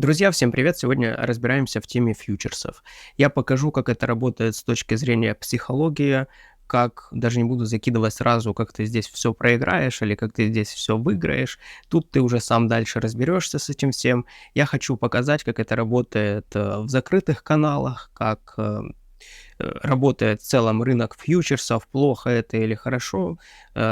Друзья, всем привет! Сегодня разбираемся в теме фьючерсов. Я покажу, как это работает с точки зрения психологии, как даже не буду закидывать сразу, как ты здесь все проиграешь или как ты здесь все выиграешь. Тут ты уже сам дальше разберешься с этим всем. Я хочу показать, как это работает в закрытых каналах, как работает в целом рынок фьючерсов, плохо это или хорошо.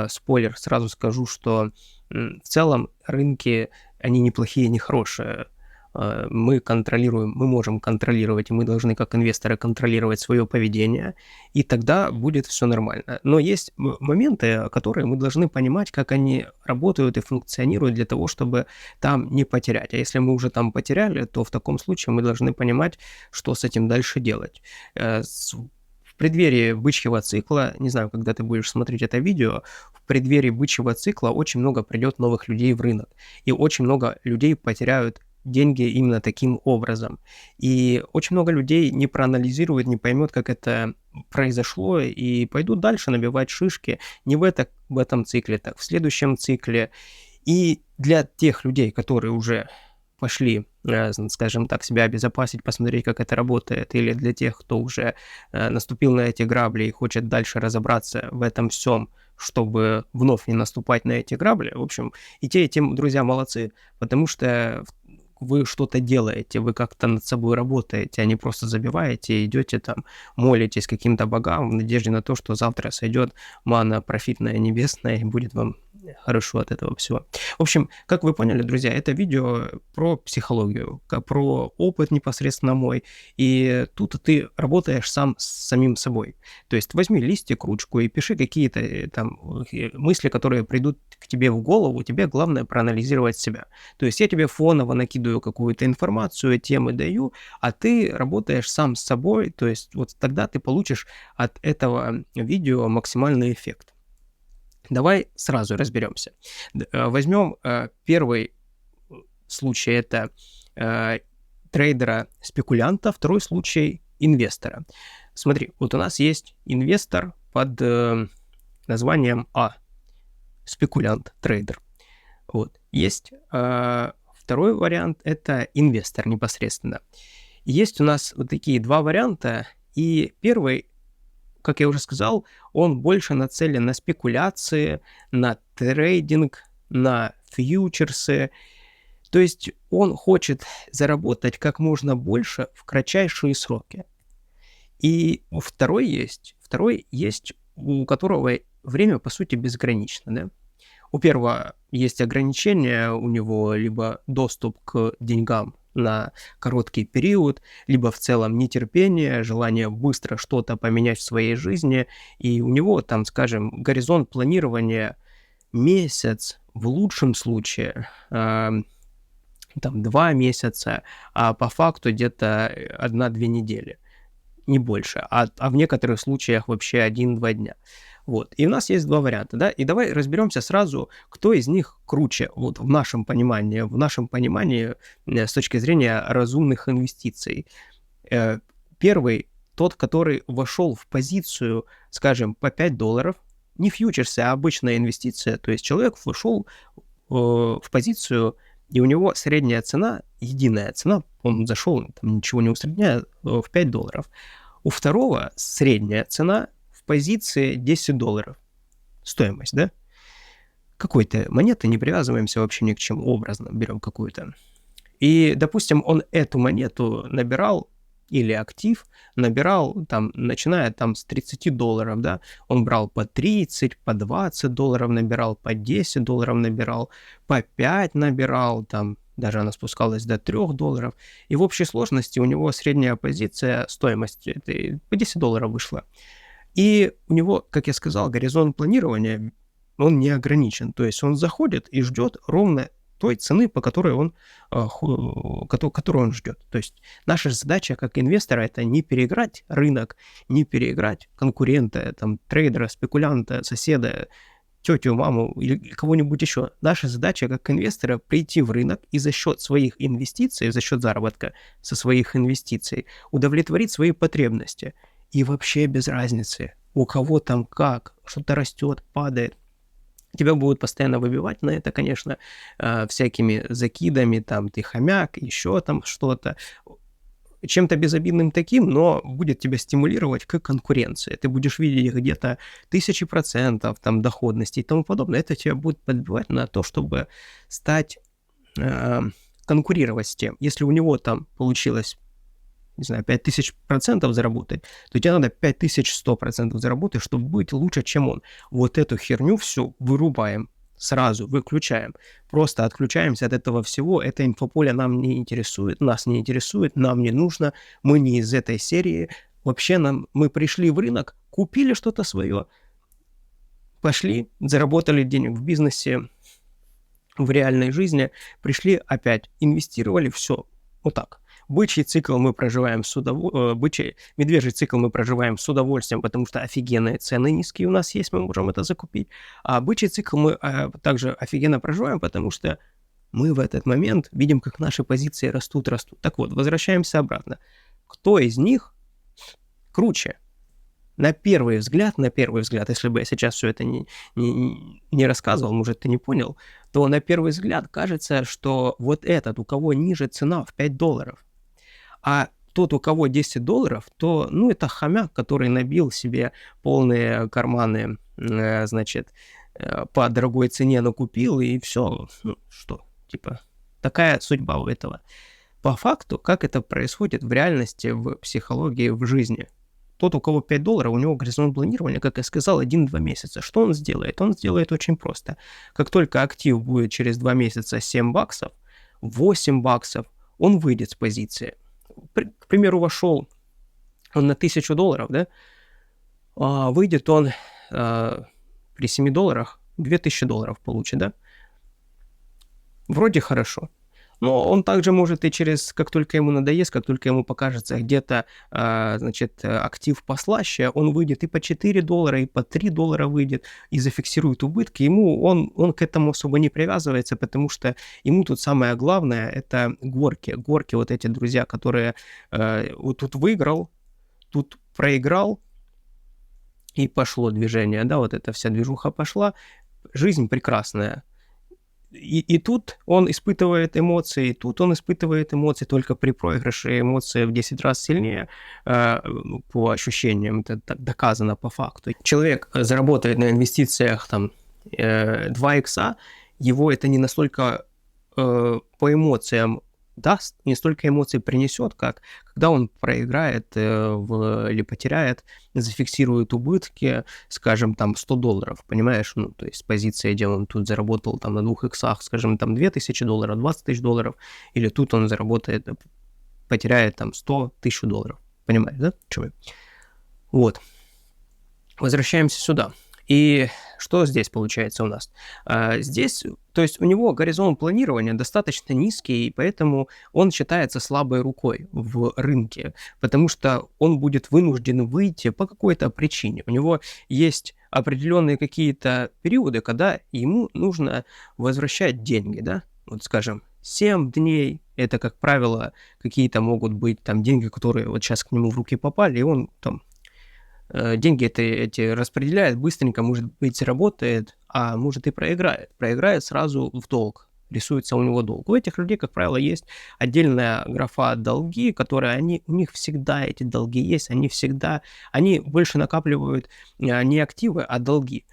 Спойлер, сразу скажу, что в целом рынки, они не плохие, не хорошие. Мы можем контролировать, и мы должны как инвесторы контролировать свое поведение, и тогда будет все нормально. Но есть моменты, которые мы должны понимать, как они работают и функционируют для того, чтобы там не потерять. А если мы уже там потеряли, то в таком случае мы должны понимать, что с этим дальше делать. В преддверии бычьего цикла, не знаю, когда ты будешь смотреть это видео, в преддверии бычьего цикла очень много придет новых людей в рынок, и очень много людей потеряют деньги именно таким образом. И очень много людей не проанализирует, не поймет, как это произошло, и пойдут дальше набивать шишки не в этом цикле, так в следующем цикле. И для тех людей, которые уже пошли, скажем так, себя обезопасить, посмотреть, как это работает, или для тех, кто уже наступил на эти грабли и хочет дальше разобраться в этом всем, чтобы вновь не наступать на эти грабли. В общем, и те, друзья, молодцы, потому что вы что-то делаете, вы как-то над собой работаете, а не просто забиваете, идете там, молитесь каким-то богам в надежде на то, что завтра сойдет манна профитная небесная и будет вам хорошо от этого всего. В общем, как вы поняли, друзья, это видео про психологию, про опыт непосредственно мой, и тут ты работаешь сам с самим собой. То есть возьми листик, ручку и пиши какие-то там мысли, которые придут к тебе в голову, тебе главное проанализировать себя. То есть я тебе фоново накидываю какую-то информацию, темы даю, а ты работаешь сам с собой, то есть вот тогда ты получишь от этого видео максимальный эффект. Давай сразу разберемся. Возьмем первый случай, это трейдера-спекулянта, второй случай инвестора. Смотри, вот у нас есть инвестор под названием А, спекулянт, трейдер. Вот. Есть второй вариант, это инвестор непосредственно. Есть у нас вот такие два варианта, и первый, как я уже сказал, он больше нацелен на спекуляции, на трейдинг, на фьючерсы. То есть он хочет заработать как можно больше в кратчайшие сроки. И второй есть, у которого время, по сути, безгранично, да? У первого есть ограничения, у него либо доступ к деньгам на короткий период, либо в целом нетерпение, желание быстро что-то поменять в своей жизни, и у него там, скажем, горизонт планирования месяц, в лучшем случае, там 2 месяца, а по факту где-то 1-2 недели, не больше, а в некоторых случаях вообще 1-2 дня. Вот. И у нас есть два варианта, да, и давай разберемся сразу, кто из них круче, вот в нашем понимании с точки зрения разумных инвестиций. Первый, тот, который вошел в позицию, скажем, по $5, не фьючерсы, а обычная инвестиция, то есть человек вошел в позицию, и у него средняя цена, единая цена, он зашел, там, ничего не усредняя, в $5. У второго средняя цена в позиции $10. Стоимость, да? Какой-то монеты не привязываемся вообще ни к чему, образно берем какую-то. И, допустим, он эту монету набирал, или актив набирал, там, начиная там с $30, да, он брал по 30, по $20 набирал, по $10 набирал, по 5 набирал, там, даже она спускалась до $3, и в общей сложности у него средняя позиция, стоимость по $10 вышла. И у него, как я сказал, горизонт планирования, он не ограничен, то есть он заходит и ждет ровно той цены, по которой которую он ждет. То есть наша задача как инвестора — это не переиграть рынок, не переиграть конкурента, там, трейдера, спекулянта, соседа, тетю, маму или кого-нибудь еще. Наша задача как инвестора — прийти в рынок и за счет своих инвестиций, за счет заработка со своих инвестиций удовлетворить свои потребности. И вообще без разницы, у кого там как, что-то растет, падает. Тебя будут постоянно выбивать на это, конечно, всякими закидами, там, ты хомяк, еще там что-то. Чем-то безобидным таким, но будет тебя стимулировать к конкуренции. Ты будешь видеть где-то 1000% там доходности и тому подобное. Это тебя будет подбивать на то, чтобы стать э, конкурировать с тем. Если у него там получилось, не знаю, 5000% заработать, то тебе надо 5100% заработать, чтобы быть лучше, чем он. Вот эту херню всю вырубаем, сразу выключаем. Просто отключаемся от этого всего. Это инфополе нам не интересует, нас не интересует, нам не нужно. Мы не из этой серии. Вообще мы пришли в рынок, купили что-то свое, пошли, заработали денег в бизнесе, в реальной жизни, пришли опять, инвестировали, все, вот так. Бычий цикл мы проживаем с медвежий цикл мы проживаем с удовольствием, потому что офигенные цены низкие у нас есть, мы можем это закупить. А бычий цикл мы также офигенно проживаем, потому что мы в этот момент видим, как наши позиции растут. Так вот, возвращаемся обратно. Кто из них круче? На первый взгляд, если бы я сейчас все это не рассказывал, может, ты не понял, то на первый взгляд кажется, что вот этот, у кого ниже цена в $5, а тот, у кого $10, то, это хомяк, который набил себе полные карманы, по дорогой цене накупил, и все. Такая судьба у этого. По факту, как это происходит в реальности, в психологии, в жизни? Тот, у кого $5, у него горизонт планирования, как я сказал, 1-2 месяца. Что он сделает? Он сделает очень просто. Как только актив будет через 2 месяца $7, $8, он выйдет с позиции. К примеру, вошел он на $1000, да? Выйдет он при $7 $2000 получит, да? Вроде хорошо. Но он также может и как только ему надоест, как только ему покажется где-то, актив послаще, он выйдет и по $4, и по $3 выйдет, и зафиксирует убытки. Он к этому особо не привязывается, потому что ему тут самое главное – это горки. Горки, вот эти друзья, которые вот тут выиграл, тут проиграл, и пошло движение, да, вот эта вся движуха пошла. Жизнь прекрасная. И тут он испытывает эмоции, только при проигрыше эмоции в 10 раз сильнее, по ощущениям, это доказано по факту. Человек заработает на инвестициях 2 икса, его это не настолько по эмоциям даст, не столько эмоций принесет, как когда он проиграет или потеряет, зафиксирует убытки, скажем, $100, понимаешь? То есть позиция, где он тут заработал на 2 иксах, скажем, $2000, $20 000, или тут он потеряет $100 000, понимаешь, да, человек? Вот. Возвращаемся сюда. И что здесь получается у нас? Здесь, то есть у него горизонт планирования достаточно низкий, и поэтому он считается слабой рукой в рынке, потому что он будет вынужден выйти по какой-то причине. У него есть определенные какие-то периоды, когда ему нужно возвращать деньги, да? Вот, скажем, 7 дней, это, как правило, какие-то могут быть деньги, которые вот сейчас к нему в руки попали, и он деньги эти распределяет быстренько, может быть, работает, а может и проиграет. Проиграет сразу в долг, рисуется у него долг. У этих людей, как правило, есть отдельная графа «долги», которые у них всегда эти долги есть, они больше накапливают не активы, а долги.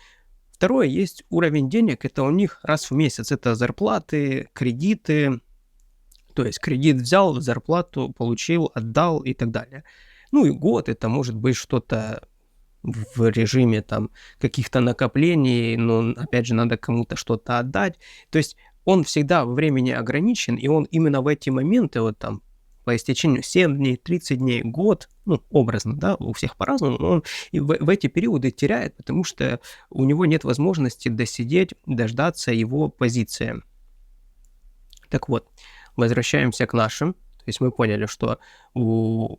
Второе, есть уровень денег, это у них раз в месяц, это зарплаты, кредиты, то есть кредит взял, зарплату получил, отдал и так далее. И год это может быть что-то в режиме каких-то накоплений, но опять же надо кому-то что-то отдать. То есть он всегда во времени ограничен, и он именно в эти моменты, по истечению 7 дней, 30 дней, год, образно, да, у всех по-разному, но он и в эти периоды теряет, потому что у него нет возможности дождаться его позиции. Так вот, возвращаемся к нашим. То есть мы поняли, что у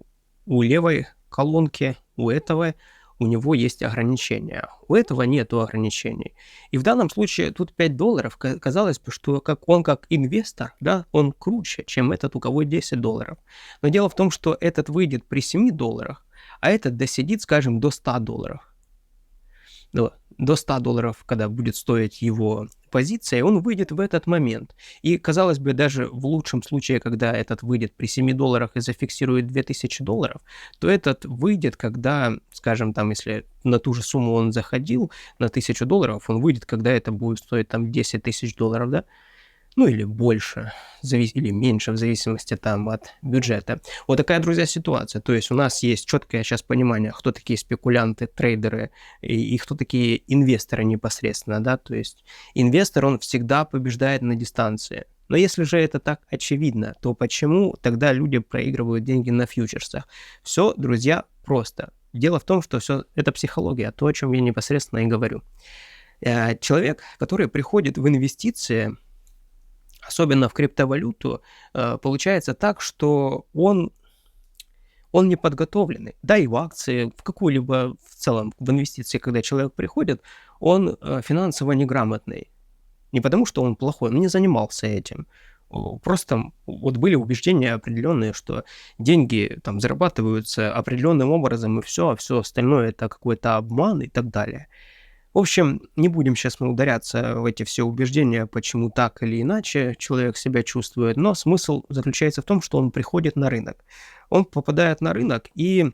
левой колонки, у него есть ограничения. У этого нету ограничений. И в данном случае тут $5, казалось бы, что он как инвестор, да, он круче, чем этот, у кого $10. Но дело в том, что этот выйдет при $7, а этот досидит, скажем, до $100. до $100, когда будет стоить его позиция, он выйдет в этот момент. И, казалось бы, даже в лучшем случае, когда этот выйдет при $7 и зафиксирует $2000, то этот выйдет, когда, скажем, там, если на ту же сумму он заходил, на $1000, он выйдет, когда это будет стоить там $10 000, да? Ну или больше, или меньше, в зависимости там от бюджета. Вот такая, друзья, ситуация. То есть у нас есть четкое сейчас понимание, кто такие спекулянты, трейдеры и кто такие инвесторы непосредственно, да. То есть инвестор, он всегда побеждает на дистанции. Но если же это так очевидно, то почему тогда люди проигрывают деньги на фьючерсах? Все, друзья, просто. Дело в том, что все это психология, то, о чем я непосредственно и говорю. Человек, который приходит в инвестиции, особенно в криптовалюту, получается так, что он не подготовленный. Да, и в акции, в какую-либо в целом, в инвестиции, когда человек приходит, он финансово неграмотный. Не потому, что он плохой, он не занимался этим. Просто вот были убеждения определенные, что деньги там зарабатываются определенным образом, и все, а все остальное это какой-то обман и так далее. В общем, не будем сейчас мы ударяться в эти все убеждения, почему так или иначе человек себя чувствует, но смысл заключается в том, что он приходит на рынок. Он попадает на рынок, и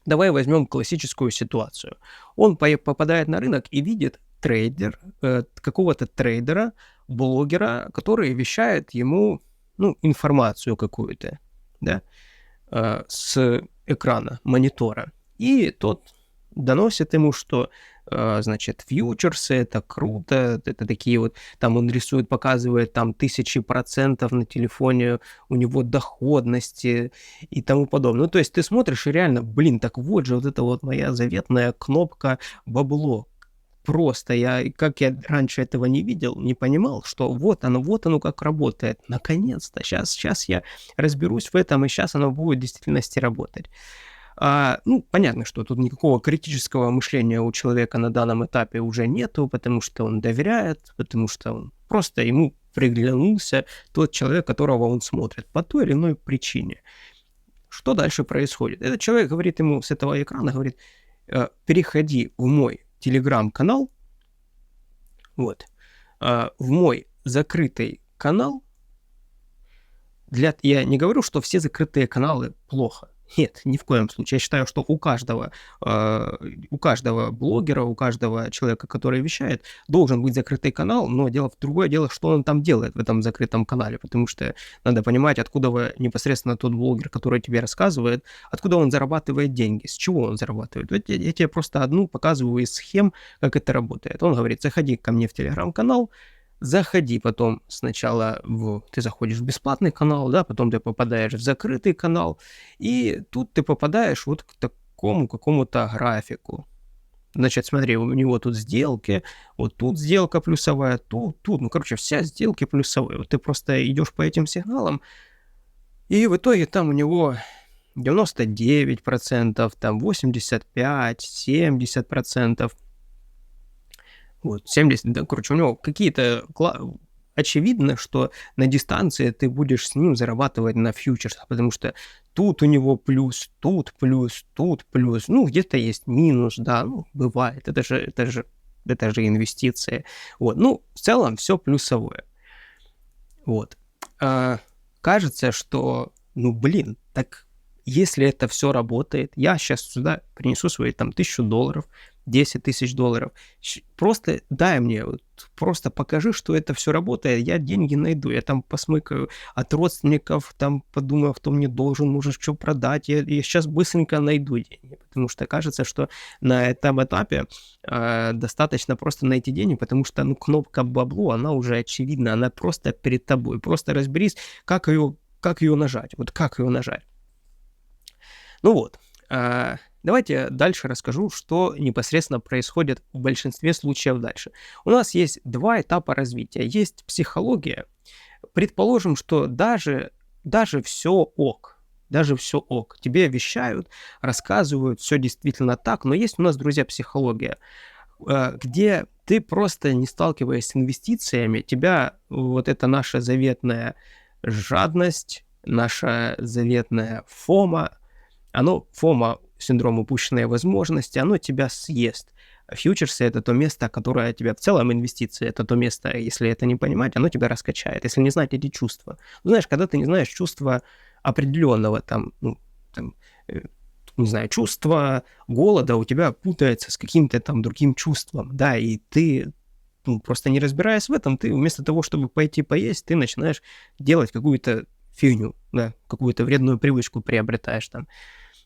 давай возьмем классическую ситуацию. Он попадает на рынок и видит какого-то трейдера, блогера, который вещает ему информацию какую-то, да, с экрана, монитора. И тот доносит ему, что значит, фьючерсы, это круто, это такие вот, там он рисует, показывает там 1000% на телефоне, у него доходности и тому подобное. Ну, то есть ты смотришь и реально, блин, так вот же вот это вот моя заветная кнопка бабло. Просто как я раньше этого не видел, не понимал, что вот оно как работает. Наконец-то, сейчас я разберусь в этом, и сейчас оно будет в действительности работать. Понятно, что тут никакого критического мышления у человека на данном этапе уже нету, потому что он доверяет, потому что он просто ему приглянулся тот человек, которого он смотрит, по той или иной причине. Что дальше происходит? Этот человек говорит ему с этого экрана, говорит, переходи в мой телеграм-канал, вот, в мой закрытый канал. Я не говорю, что все закрытые каналы плохо. Нет, ни в коем случае. Я считаю, что у каждого блогера, у каждого человека, который вещает, должен быть закрытый канал, но другое дело, что он там делает в этом закрытом канале, потому что надо понимать, откуда непосредственно тот блогер, который тебе рассказывает, откуда он зарабатывает деньги, с чего он зарабатывает. Я тебе просто одну показываю из схем, как это работает. Он говорит, заходи ко мне в телеграм-канал, заходи потом сначала ты заходишь в бесплатный канал, да, потом ты попадаешь в закрытый канал, и тут ты попадаешь вот к такому какому-то графику. Значит, смотри, у него тут сделки, вот тут сделка плюсовая, тут, все сделки плюсовые. Вот ты просто идешь по этим сигналам, и в итоге там у него 99%, там 85%, 70%. Вот, 70, да, у него какие-то... Очевидно, что на дистанции ты будешь с ним зарабатывать на фьючерсах, потому что тут у него плюс, тут плюс, тут плюс. Где-то есть минус, да, бывает. Это же инвестиции. Вот, в целом все плюсовое. Вот. Кажется, что, так если это все работает, я сейчас сюда принесу свои там $1000, $10 000. Просто дай мне, просто покажи, что это все работает, я деньги найду, я там посмыкаю от родственников, там подумаю, кто мне должен, может, что продать, я сейчас быстренько найду деньги, потому что кажется, что на этом этапе достаточно просто найти деньги, потому что, кнопка бабло, она уже очевидна, она просто перед тобой, просто разберись, как ее нажать, вот как ее нажать. Давайте дальше расскажу, что непосредственно происходит в большинстве случаев дальше. У нас есть два этапа развития. Есть психология. Предположим, что даже все ок. Тебе вещают, рассказывают, все действительно так. Но есть у нас, друзья, психология, где ты просто не сталкиваясь с инвестициями, тебя вот эта наша заветная жадность, наша заветная фома, синдром упущенной возможности, оно тебя съест. Фьючерсы — это то место, которое тебя в целом инвестиции, это то место, если это не понимать, оно тебя раскачает, если не знать эти чувства. Ну, знаешь, когда ты не знаешь чувства определенного там, ну, там, э, не знаю, чувство голода у тебя путается с каким-то там другим чувством, да, и ты, ну, просто не разбираясь в этом, ты вместо того, чтобы пойти поесть, ты начинаешь делать какую-то фигню, да, какую-то вредную привычку приобретаешь там,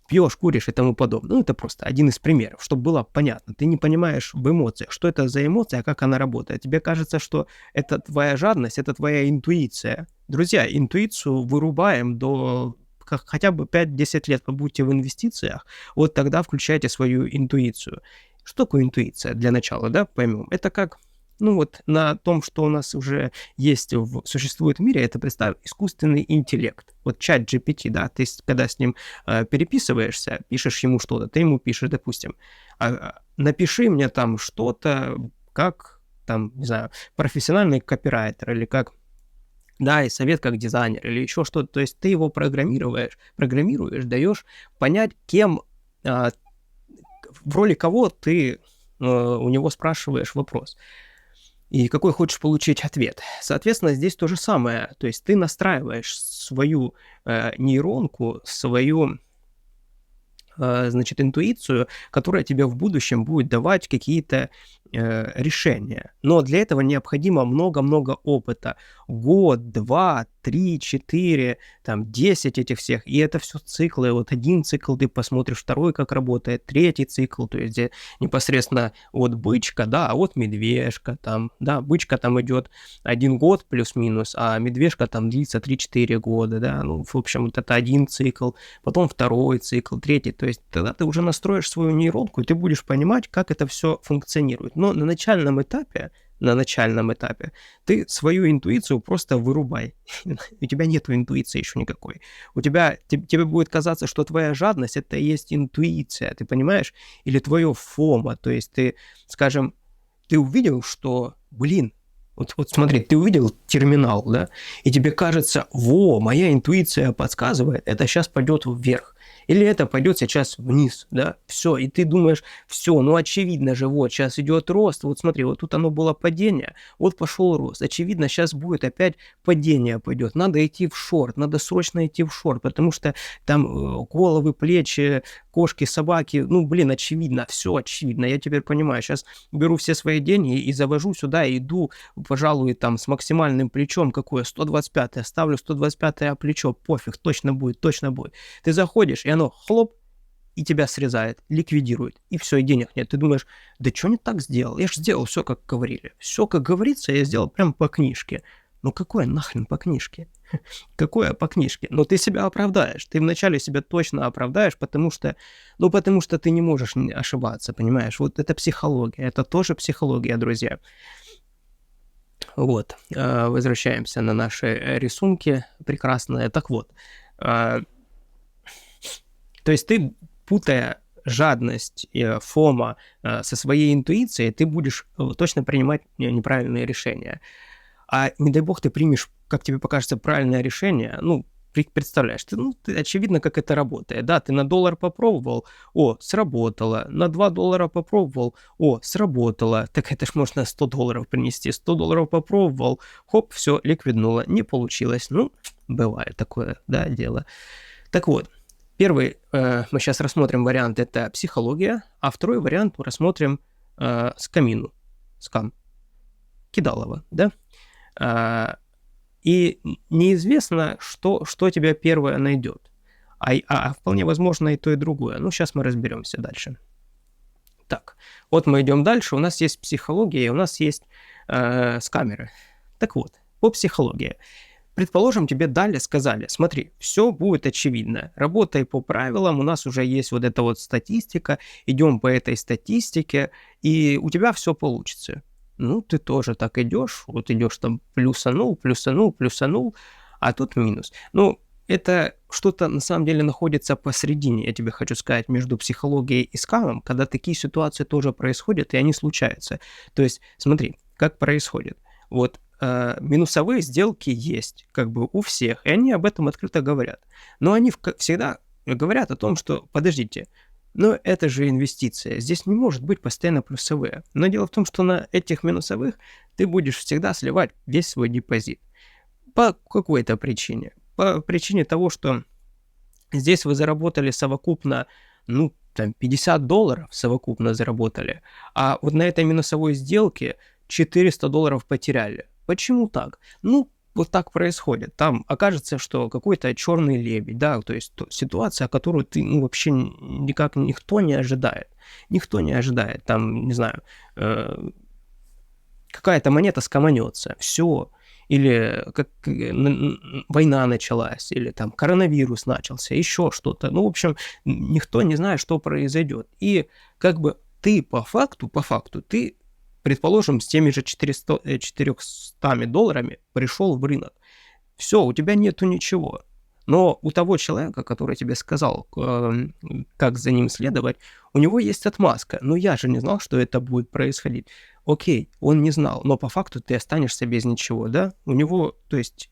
пьешь, куришь и тому подобное. Ну, это просто один из примеров, чтобы было понятно. Ты не понимаешь в эмоциях, что это за эмоция, как она работает. Тебе кажется, что это твоя жадность, это твоя интуиция. Друзья, интуицию вырубаем до хотя бы 5-10 лет побудьте в инвестициях, вот тогда включайте свою интуицию. Что такое интуиция для начала, да, поймем? Это как, ну вот на том, что у нас уже есть, существует в мире, это, представь, искусственный интеллект. Вот чат GPT, да, ты когда с ним переписываешься, пишешь ему что-то, ты ему пишешь, допустим, напиши мне там что-то, как, там, не знаю, профессиональный копирайтер или как, да, и совет как дизайнер или еще что-то. То есть ты его программируешь, даешь понять, кем, в роли кого ты у него спрашиваешь вопрос и какой хочешь получить ответ. Соответственно, здесь то же самое. То есть ты настраиваешь свою нейронку, свою, значит, интуицию, которая тебе в будущем будет давать какие-то решения. Но для этого необходимо много-много опыта. Год, 2, 3, 4, там, 10 этих всех. И это все циклы. Вот один цикл ты посмотришь, второй как работает, третий цикл, то есть где непосредственно вот бычка, да, а вот медвежка там, да, бычка там идет 1 год плюс-минус, а медвежка там длится 3-4 года, да, ну, в общем, вот это один цикл, потом второй цикл, третий, то есть тогда ты уже настроишь свою нейронку, и ты будешь понимать, как это все функционирует. Но на начальном этапе ты свою интуицию просто вырубай. У тебя нету интуиции еще никакой. Тебе будет казаться, что твоя жадность — это и есть интуиция, ты понимаешь? Или твое фома, то есть ты, скажем, ты увидел, что, блин, вот смотри, ты увидел терминал, да, и тебе кажется, моя интуиция подсказывает, это сейчас пойдет вверх. Или это пойдет сейчас вниз, да, все, и ты думаешь, все, ну очевидно же, вот сейчас идет рост, вот смотри, вот тут оно было падение, вот пошел рост, очевидно, сейчас будет опять падение пойдет, надо идти в шорт, надо срочно идти в шорт, потому что там головы, плечи, кошки, собаки, ну, блин, очевидно, все очевидно, я теперь понимаю, сейчас беру все свои деньги и завожу сюда, и иду, пожалуй, там с максимальным плечом, какое, 125-е, ставлю 125-е плечо, пофиг, точно будет, ты заходишь, и оно хлоп, и тебя срезает, ликвидирует, и все, и денег нет. Ты думаешь, да что не так сделал? Я же сделал все, как говорили. Все, как говорится, я сделал прям по книжке. Ну какое нахрен по книжке? Какое по книжке? Но ты себя оправдаешь. Ты вначале себя точно оправдаешь, потому что ты не можешь ошибаться, понимаешь? Вот это психология, это тоже психология, друзья. Вот, возвращаемся на наши рисунки прекрасные. Так вот, то есть ты, путая жадность, фома со своей интуицией, ты будешь точно принимать неправильные решения. А не дай бог ты примешь, как тебе покажется, правильное решение, ну, представляешь, ты очевидно, как это работает. Да, ты на $1 попробовал, сработало. На $2 попробовал, сработало. Так это ж можно $100 принести. $100 попробовал, хоп, все, ликвиднуло. Не получилось. Ну, бывает такое, да, дело. Так вот, первый мы сейчас рассмотрим вариант, это психология, а второй вариант мы рассмотрим скам, кидалово, да? И неизвестно, что тебя первое найдет. А вполне возможно и то, и другое. Ну, сейчас мы разберемся дальше. Так, вот мы идем дальше. У нас есть психология, и у нас есть скамеры. Так вот, по психологии. Предположим, тебе сказали, смотри, все будет очевидно, работай по правилам, у нас уже есть вот эта вот статистика, идем по этой статистике, и у тебя все получится. Ну, ты тоже так идешь, вот идешь там плюсанул, а тут минус. Ну, это что-то на самом деле находится посередине, я тебе хочу сказать, между психологией и скамом, когда такие ситуации тоже происходят, и они случаются. То есть, смотри, как происходит. Вот минусовые сделки есть, как бы у всех, и они об этом открыто говорят. Но они всегда говорят о том, что, подождите, Но это же инвестиция. Здесь не может быть постоянно плюсовые. Но дело в том, что на этих минусовых ты будешь всегда сливать весь свой депозит. По какой-то причине. По причине того, что здесь вы заработали совокупно, ну, там, $50 совокупно заработали, а вот на этой минусовой сделке $400 потеряли. Почему так? Ну, вот так происходит. Там окажется, что какой-то черный лебедь, да, то есть ситуация, которую ты, ну, вообще никак никто не ожидает. Никто не ожидает. Там, не знаю, какая-то монета скоманется, все. Или как война началась, или там коронавирус начался, еще что-то. Ну, в общем, никто не знает, что произойдет. И как бы ты по факту, ты, предположим, с теми же $400 пришел в рынок. Все, у тебя нету ничего. Но у того человека, который тебе сказал, как за ним следовать, у него есть отмазка. Но я же не знал, что это будет происходить. Окей, он не знал, но по факту ты останешься без ничего, да? У него, то есть,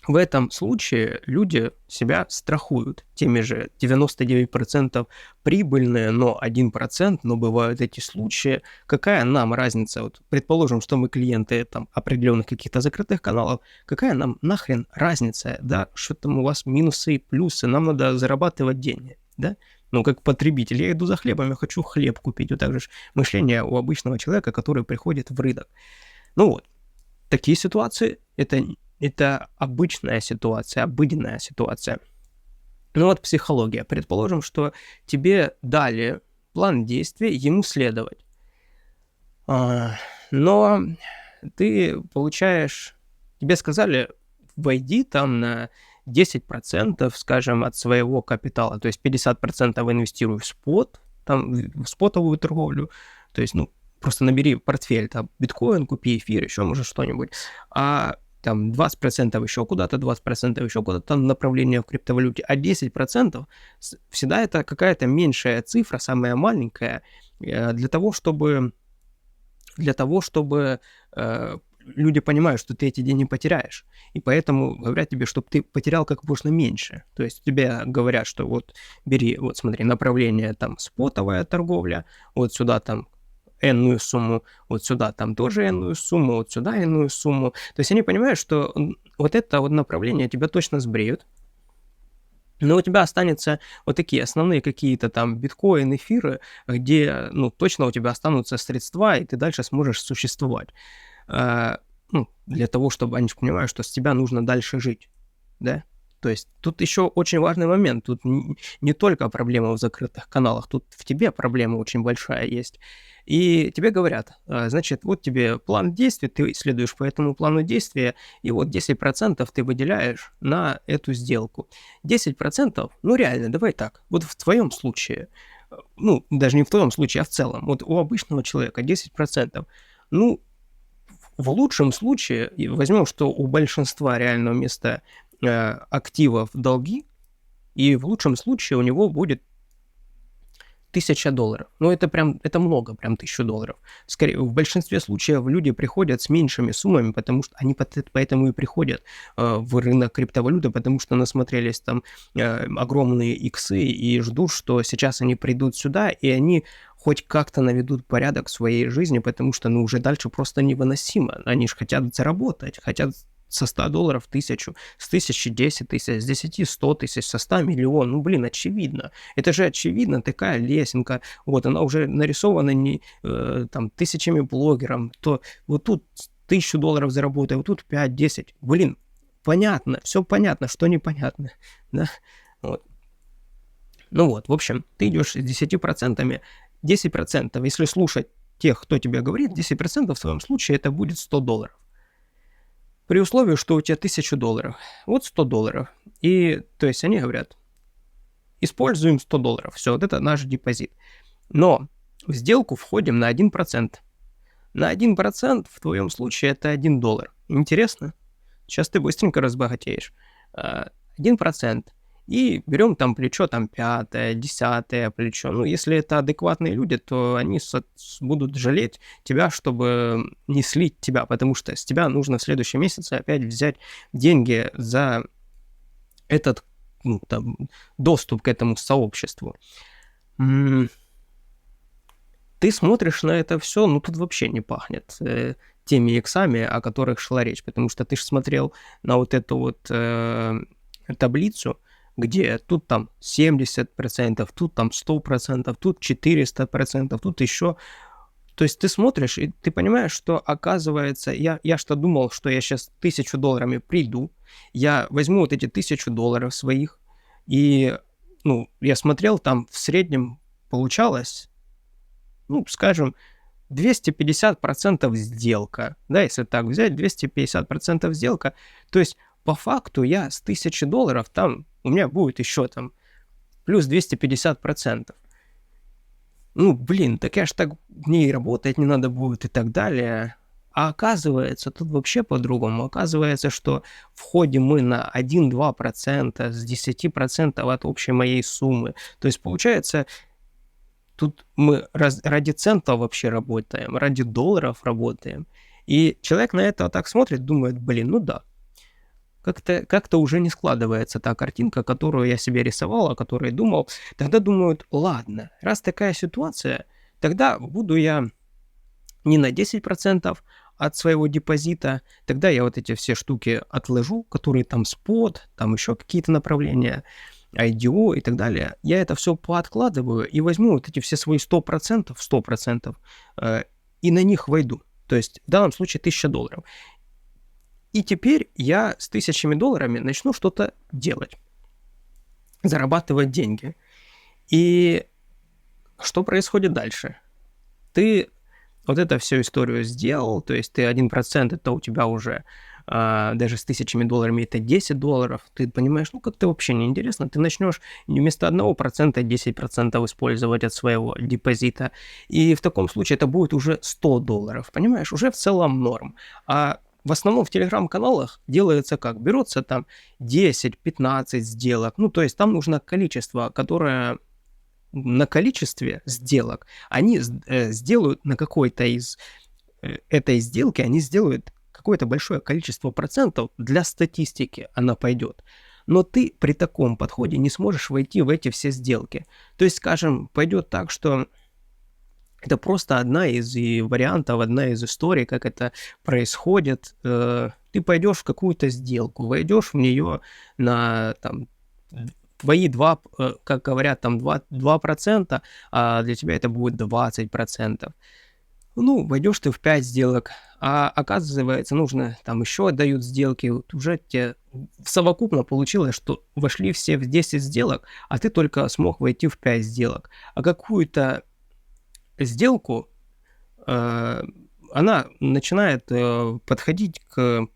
в этом случае люди себя страхуют теми же 99% прибыльные, но 1%, но бывают эти случаи. Какая нам разница? Вот предположим, что мы клиенты там определенных каких-то закрытых каналов, какая нам нахрен разница, да? Что там у вас минусы и плюсы, нам надо зарабатывать деньги, да? Ну, как потребитель, я иду за хлебом, я хочу хлеб купить. Вот так же мышление у обычного человека, который приходит в рынок. Ну вот, такие ситуации, это обычная ситуация, обыденная ситуация. Ну вот психология. Предположим, что тебе дали план действий, ему следовать. Но ты получаешь... Тебе сказали, войди там на 10%, скажем, от своего капитала. То есть 50% инвестируй в спот, там, в спотовую торговлю. То есть, ну, просто набери портфель, там, биткоин, купи эфир, еще, может, что-нибудь. А там 20% еще куда-то, 20% еще куда-то, там направление в криптовалюте, а 10% всегда это какая-то меньшая цифра, самая маленькая, для того, чтобы люди понимают, что ты эти деньги потеряешь. И поэтому говорят тебе, чтобы ты потерял как можно меньше. То есть тебе говорят, что вот бери, вот смотри, направление там спотовая торговля, вот сюда там энную сумму, вот сюда там тоже энную сумму, вот сюда энную сумму. То есть они понимают, что вот это вот направление тебя точно сбреют, но у тебя останется вот такие основные какие-то там биткоин, эфиры, где, ну, точно у тебя останутся средства, и ты дальше сможешь существовать. Ну, для того, чтобы они понимают, что с тебя нужно дальше жить, да? То есть тут еще очень важный момент. Тут не только проблема в закрытых каналах, тут в тебе проблема очень большая есть. И тебе говорят, значит, вот тебе план действий, ты следуешь по этому плану действия, и вот 10% ты выделяешь на эту сделку. 10%, ну реально, давай так, вот в твоем случае, ну, даже не в твоем случае, а в целом, вот у обычного человека 10%, ну, в лучшем случае, возьмем, что у большинства реального места активов долги, и в лучшем случае у него будет $1000. Ну, это прям, это много, прям $1000. Скорее, в большинстве случаев люди приходят с меньшими суммами, потому что они поэтому и приходят в рынок криптовалюты, потому что насмотрелись там огромные иксы и ждут, что сейчас они придут сюда, и они хоть как-то наведут порядок в своей жизни, потому что, ну, уже дальше просто невыносимо. Они же хотят заработать, хотят со $100 1000, с 1000 10 тысяч, с 10 100 тысяч, со 100 миллион. Ну, блин, очевидно. Это же очевидно, такая лесенка. Вот, она уже нарисована не там тысячами блогеров. То вот тут $1000 заработай, вот тут 5-10. Блин, понятно, все понятно, что непонятно. Да? Вот. Ну вот, в общем, ты идешь с 10%. 10%, если слушать тех, кто тебе говорит, 10% в твоем случае это будет $100. При условии, что у тебя $1000. Вот $100. И, то есть, они говорят, используем $100. Все, вот это наш депозит. Но в сделку входим на 1%. На 1% в твоем случае это $1. Интересно? Сейчас ты быстренько разбогатеешь. 1%. И берем там плечо, там 5-е, 10-е плечо. Ну, если это адекватные люди, то они будут жалеть тебя, чтобы не слить тебя, потому что с тебя нужно в следующем месяце опять взять деньги за этот ну, там, доступ к этому сообществу. М, Ты смотришь на это все, ну, тут вообще не пахнет теми иксами, о которых шла речь, потому что ты же смотрел на вот эту вот таблицу, где тут там 70%, тут там 100%, тут 400%, тут еще. То есть ты смотришь, и ты понимаешь, что, оказывается, я что думал, что я сейчас $1000 приду, я возьму вот эти $1000 своих, и, ну, я смотрел, там в среднем получалось, ну, скажем, 250% сделка, да, если так взять, 250% сделка, то есть по факту я с $1000, там у меня будет еще там плюс 250%. Ну, блин, так я ж так в ней работать не надо будет и так далее. А оказывается, тут вообще по-другому. Оказывается, что входим мы на 1-2% с 10% от общей моей суммы. То есть, получается, тут мы ради центов вообще работаем, ради долларов работаем. И человек на это так смотрит, думает, блин, ну да, как-то уже не складывается та картинка, которую я себе рисовал, о которой думал. Тогда думают, ладно, раз такая ситуация, тогда буду я не на 10% от своего депозита, тогда я вот эти все штуки отложу, которые там спот, там еще какие-то направления, IDO и так далее. Я это все пооткладываю и возьму вот эти все свои 100%, и на них войду. То есть в данном случае $1000. И теперь я с $1000 начну что-то делать, зарабатывать деньги. И что происходит дальше? Ты вот эту всю историю сделал, то есть ты 1%, это у тебя уже даже с $1000 это $10. Ты понимаешь, ну как-то вообще неинтересно. Ты начнешь вместо 1% 10% использовать от своего депозита. И в таком случае это будет уже $100. Понимаешь, уже в целом норм. А в основном в телеграм-каналах делается как? Берется там 10-15 сделок. Ну, то есть там нужно количество, которое на количестве сделок они сделают на какой-то из этой сделки, они сделают какое-то большое количество процентов для статистики, она пойдет. Но ты при таком подходе не сможешь войти в эти все сделки. То есть, скажем, пойдет так, что это просто одна из вариантов, одна из историй, как это происходит. Ты пойдешь в какую-то сделку, войдешь в нее на там, твои 2, как говорят, там 2%, а для тебя это будет 20%. Ну, войдешь ты в 5 сделок, а оказывается, нужно, там еще отдают сделки, вот уже тебе совокупно получилось, что вошли все в 10 сделок, а ты только смог войти в 5 сделок. А какую-то сделку, она начинает подходить к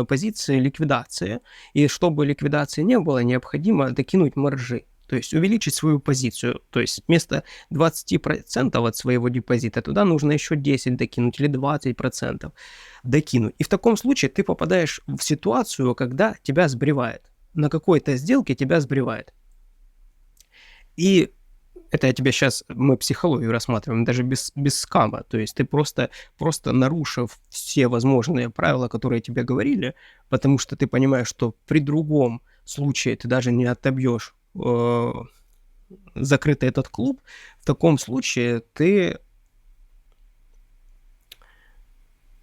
позиции ликвидации, и чтобы ликвидации не было, необходимо докинуть маржи, то есть увеличить свою позицию, то есть вместо 20% от своего депозита туда нужно еще 10 докинуть или 20% докинуть. И в таком случае ты попадаешь в ситуацию, когда тебя сбривает. На какой-то сделке тебя сбривает. И это я тебе сейчас, мы психологию рассматриваем, даже без скама. То есть ты просто нарушив все возможные правила, которые тебе говорили, потому что ты понимаешь, что при другом случае ты даже не отобьешь закрытый этот клуб, в таком случае ты,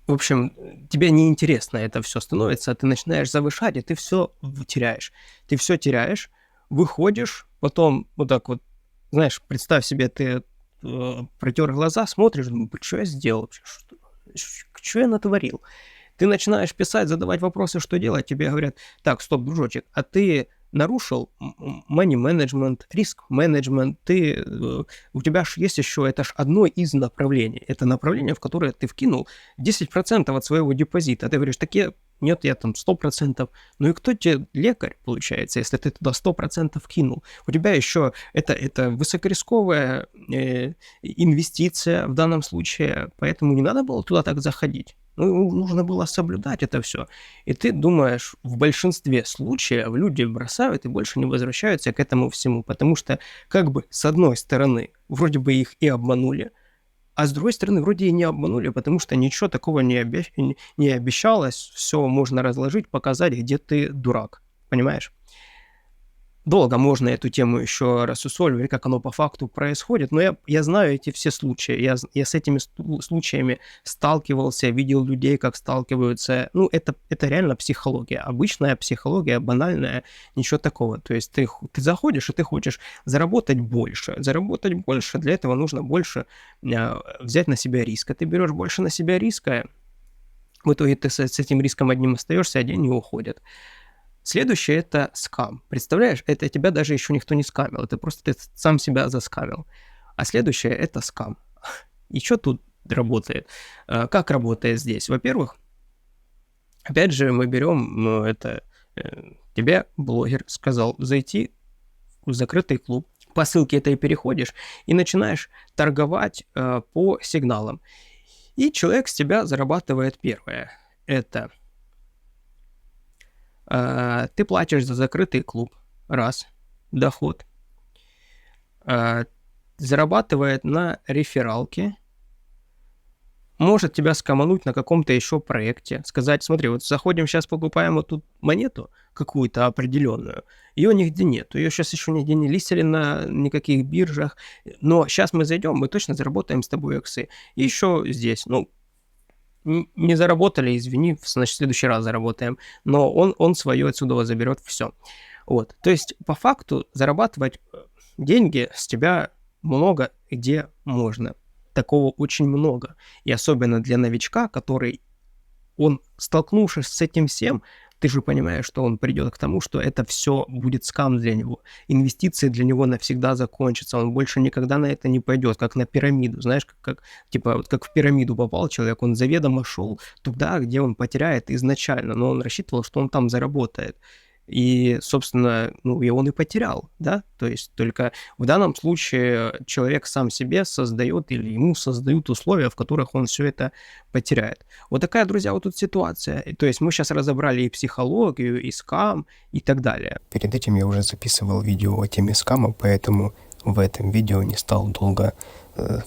в общем, тебе неинтересно это все становится, ты начинаешь завышать, и ты все теряешь. Ты все теряешь, выходишь, потом вот так вот, знаешь, представь себе, ты протер глаза, смотришь, думаешь, что я сделал вообще, что я натворил? Ты начинаешь писать, задавать вопросы, что делать, тебе говорят, так, стоп, дружочек, а ты нарушил money management, риск менеджмент, у тебя же есть еще, это ж одно из направлений. Это направление, в которое ты вкинул 10% от своего депозита. А ты говоришь, нет, я там 100%. Ну и кто тебе лекарь, получается, если ты туда 100% кинул? У тебя еще это высокорисковая инвестиция в данном случае, поэтому не надо было туда так заходить. Ну, нужно было соблюдать это все. И ты думаешь, в большинстве случаев люди бросают и больше не возвращаются к этому всему, потому что как бы с одной стороны вроде бы их и обманули, а с другой стороны вроде и не обманули, потому что ничего такого не обещалось, все можно разложить, показать, где ты дурак, понимаешь? Долго можно эту тему еще рассусоливать, как оно по факту происходит, но я знаю эти все случаи, я с этими случаями сталкивался, видел людей, как сталкиваются. Ну, это реально психология, обычная психология, банальная, ничего такого. То есть ты заходишь, и ты хочешь заработать больше. Заработать больше, для этого нужно больше взять на себя риска. Ты берешь больше на себя риска, в итоге ты с этим риском одним остаешься, а деньги уходят. Следующее — это скам. Представляешь, это тебя даже еще никто не скамил, это просто ты сам себя заскамил. А следующее — это скам. И что тут работает? Как работает здесь? Во-первых, опять же, мы берем, ну, тебе блогер сказал зайти в закрытый клуб, по ссылке этой переходишь и начинаешь торговать по сигналам. И человек с тебя зарабатывает первое. Это ты платишь за закрытый клуб, раз, доход. Зарабатывает на рефералке, может тебя скомануть на каком-то еще проекте, сказать, смотри, вот заходим сейчас, покупаем вот тут монету какую-то определенную, ее нигде нет, ее сейчас еще нигде не листили на никаких биржах, но сейчас мы зайдем, мы точно заработаем с тобой иксы. И еще здесь, ну, не заработали, извини, значит, в следующий раз заработаем, но он свое отсюда заберет все. Вот, то есть по факту зарабатывать деньги с тебя много где можно. Такого очень много. И особенно для новичка, который, он, столкнувшись с этим всем, ты же понимаешь, что он придет к тому, что это все будет скам для него. Инвестиции для него навсегда закончатся. Он больше никогда на это не пойдет, как на пирамиду. Знаешь, типа, вот как в пирамиду попал человек, он заведомо шел туда, где он потеряет изначально, но он рассчитывал, что он там заработает. И, собственно, ну, и он и потерял, да, то есть только в данном случае человек сам себе создает или ему создают условия, в которых он все это потеряет. Вот такая, друзья, вот тут ситуация. То есть мы сейчас разобрали и психологию, и скам, и так далее. Перед этим я уже записывал видео о теме скама, поэтому в этом видео не стал долго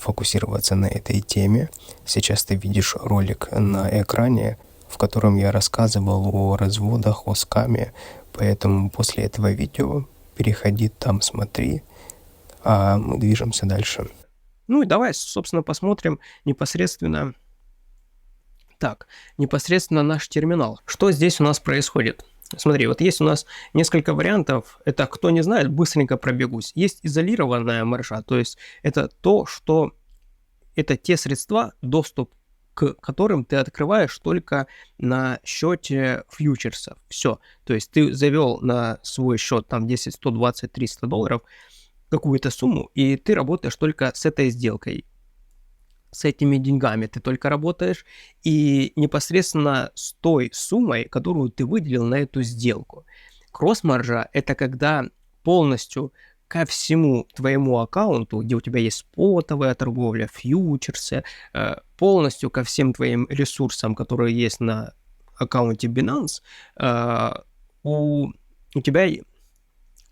фокусироваться на этой теме. Сейчас ты видишь ролик на экране, в котором я рассказывал о разводах, о скаме, поэтому после этого видео переходи там, смотри, а мы движемся дальше. Ну и давай, собственно, посмотрим непосредственно наш терминал. Что здесь у нас происходит? Смотри, вот есть у нас несколько вариантов. Это, кто не знает, быстренько пробегусь. Есть изолированная маржа, то есть это это те средства, доступ к которым ты открываешь только на счете фьючерсов. Все. То есть ты завел на свой счет там 10, 120, 300 долларов какую-то сумму, и ты работаешь только с этой сделкой. С этими деньгами ты только работаешь, и непосредственно с той суммой, которую ты выделил на эту сделку. Кросс-маржа – это когда полностью ко всему твоему аккаунту, где у тебя есть спотовая торговля, фьючерсы, полностью ко всем твоим ресурсам, которые есть на аккаунте Binance, у тебя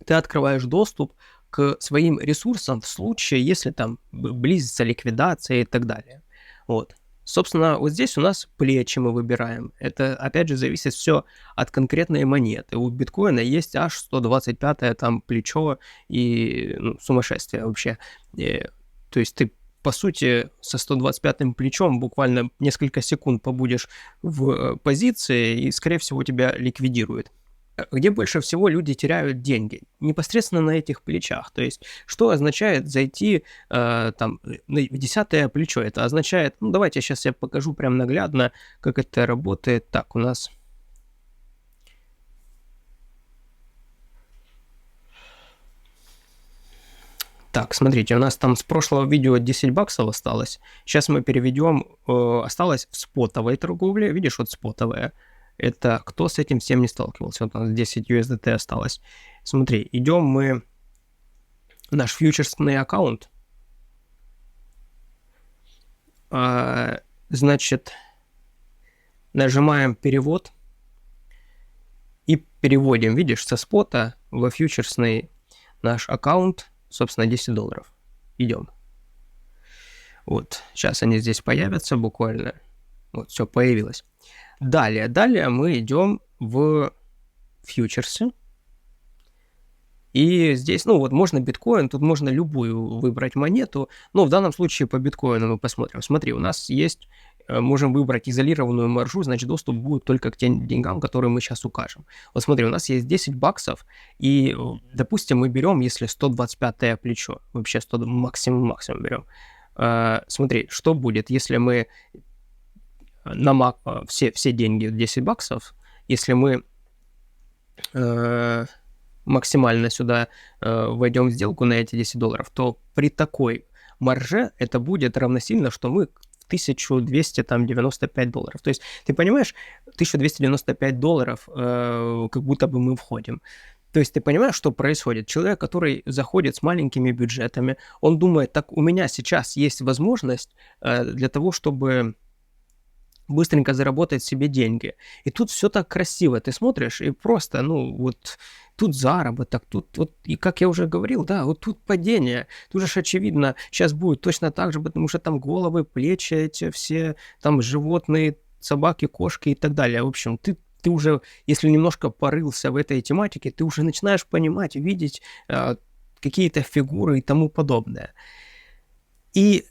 ты открываешь доступ к своим ресурсам в случае, если там близится ликвидация и так далее. Вот. Собственно, вот здесь у нас плечи мы выбираем. Это, опять же, зависит все от конкретной монеты. У биткоина есть аж 125-е там плечо и сумасшествие вообще. То есть ты, по сути, со 125-м плечом буквально несколько секунд побудешь в позиции, и, скорее всего, тебя ликвидирует. Где больше всего люди теряют деньги? Непосредственно на этих плечах. То есть, что означает зайти там в 10-е плечо? Это означает, ну давайте сейчас я покажу прям наглядно, как это работает. Так, у нас... Так, смотрите, у нас там с прошлого видео 10 баксов осталось. Сейчас мы переведем, осталось в спотовой торговле. Видишь, вот спотовая. Это кто с этим всем не сталкивался. Вот у нас 10 USDT осталось. Смотри, идем мы в наш фьючерсный аккаунт. Значит, нажимаем перевод и переводим, видишь, со спота во фьючерсный наш аккаунт, собственно, 10 долларов. Идем. Вот, сейчас они здесь появятся буквально. Вот, все появилось. Далее мы идем в фьючерсы. И здесь, ну вот можно биткоин, тут можно любую выбрать монету, но в данном случае по биткоину мы посмотрим. Смотри, у нас есть, можем выбрать изолированную маржу, значит доступ будет только к тем деньгам, которые мы сейчас укажем. Вот смотри, у нас есть 10 баксов, и, допустим, мы берем, если 125-е плечо, вообще 100, максимум берем. Смотри, что будет, если мы все деньги 10 баксов, если мы максимально сюда войдем в сделку на эти $10, то при такой марже это будет равносильно, что мы в $1295. То есть, ты понимаешь, $1295, как будто бы мы входим. То есть ты понимаешь, что происходит? Человек, который заходит с маленькими бюджетами, он думает, так у меня сейчас есть возможность для того, чтобы быстренько заработать себе деньги. И тут все так красиво. Ты смотришь, и просто, ну, вот тут заработок, тут вот, и как я уже говорил, да, вот тут падение. Тут же очевидно, сейчас будет точно так же, потому что там головы, плечи эти все, там животные, собаки, кошки и так далее. В общем, ты уже, если немножко порылся в этой тематике, ты уже начинаешь понимать, видеть какие-то фигуры и тому подобное. И